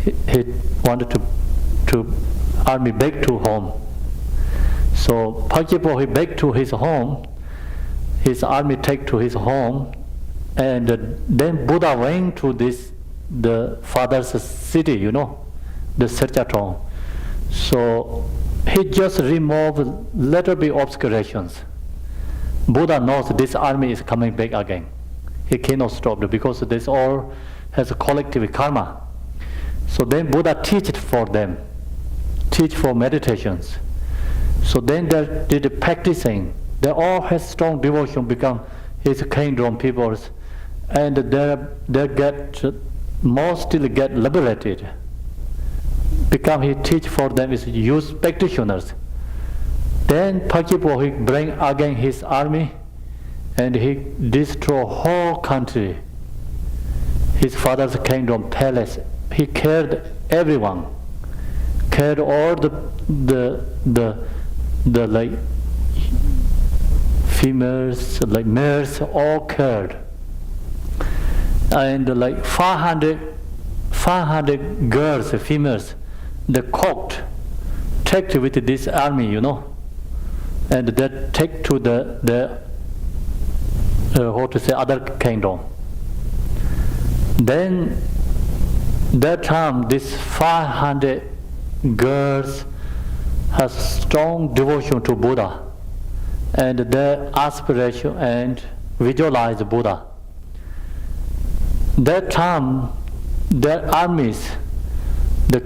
He wanted to army back to home. So Pakipo, he back to his home. His army take to his home, and then Buddha went to the father's city, the Serchaton. So he just removed little bit obscurations. Buddha knows this army is coming back again. He cannot stop it because this all has a collective karma. So then Buddha teach for meditations. So then they did practicing. They all have strong devotion, become his kingdom peoples, and they mostly get liberated. Become he teach for them is use practitioners. Then Pakipo, he bring again his army, and he destroy whole country. His father's kingdom, palace. He killed everyone, killed all the like females, like males, all killed, and like 500 girls, females, they cooked, take with this army, and they take to the other kingdom. Then that time, this 500 girls has strong devotion to Buddha, and their aspiration and visualize Buddha. That time, their armies, the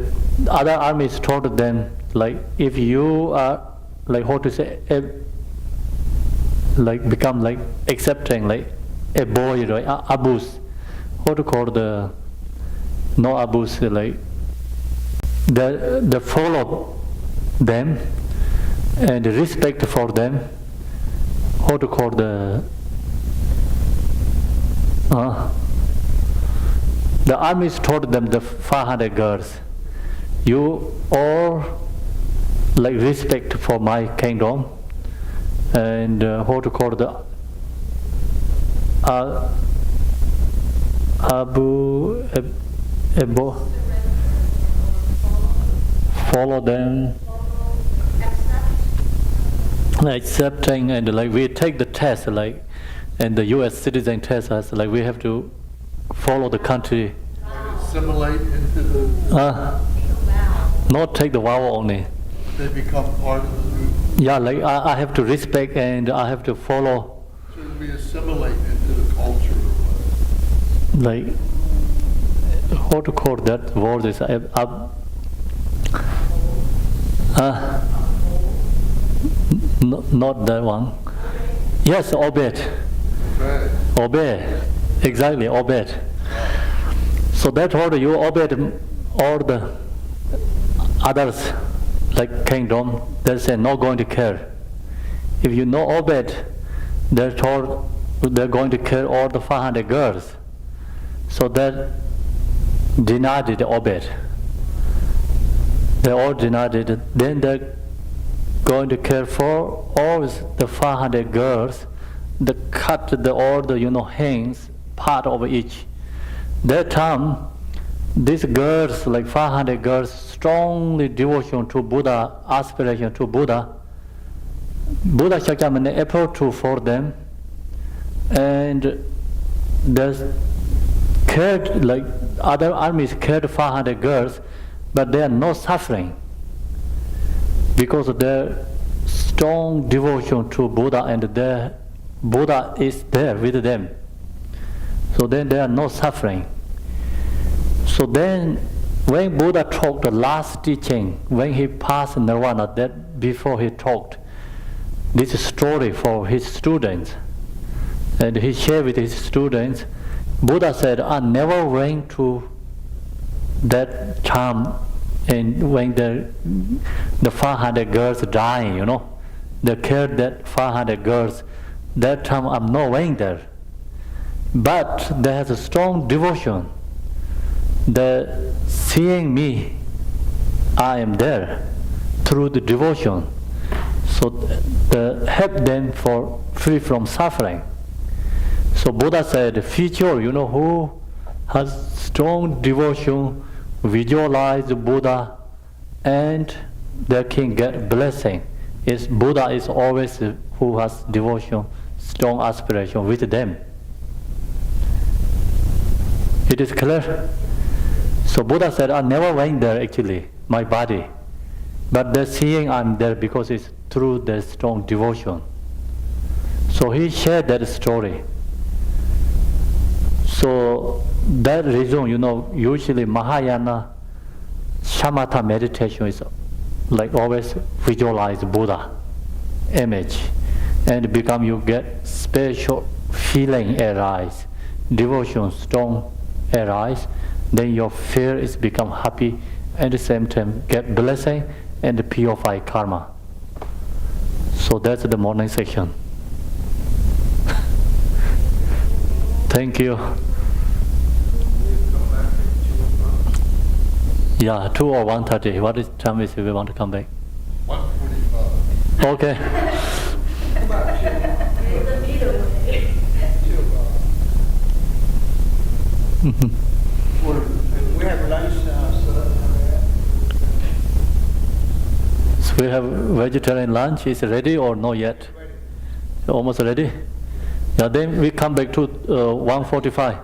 other armies told them, like, if you are, like, like become like accepting, like a boy, right? Abuse, no abuse, like they follow them and respect for them. The armies told them, the 500 girls, you all like respect for my kingdom, and follow them, accepting, and like we take the test, like and the U.S. citizen tells us like we have to follow the country. Assimilate into the, Not take the vow only. they become part of the group. Yeah, like I have to respect and I have to follow. Should we assimilate into the culture? Like, how to call that word is not that one. Yes, obey. Okay. Obey. Exactly, obey. So that's how you obey all the others, like kingdom. They say not going to care. If you not obey, they're told they're going to kill all the 500 girls. So that denied it, obeyed. They all denied it. Then they're going to care for all the 500 girls. They cut all the hands, part of each. That time, these girls, like 500 girls, strongly devotion to Buddha, aspiration to Buddha. Buddha Shakyamuni approached for them, and there's cared, like other armies cared 500 girls, but they are not suffering because of their strong devotion to Buddha, and their Buddha is there with them. So then they are not suffering. So then when Buddha talked the last teaching, when he passed nirvana, that before he talked this story for his students, and he shared with his students, Buddha said, I never went to that time, and when the 500 girls dying, they killed that 500 girls. That time I'm not going there. But they have a strong devotion. They seeing me, I am there through the devotion. So they help them for free from suffering. So Buddha said, future, who has strong devotion, visualize Buddha, and they can get blessing. Buddha is always who has devotion, strong aspiration with them. It is clear? So Buddha said, I never went there actually, my body. But they're seeing I'm there because it's through their strong devotion. So he shared that story. So that reason, usually Mahayana Shamatha meditation is like always visualize Buddha image, and you get special feeling arise, devotion strong arise, then your fear is become happy, and at the same time get blessing and purify karma. So that's the morning section. Thank you. Yeah, 2 or 1:30. What is time is if we want to come back? 1:45. Okay. We have lunch So we have vegetarian lunch. Is it ready or not yet? Almost ready? Yeah, then we come back to 1:45.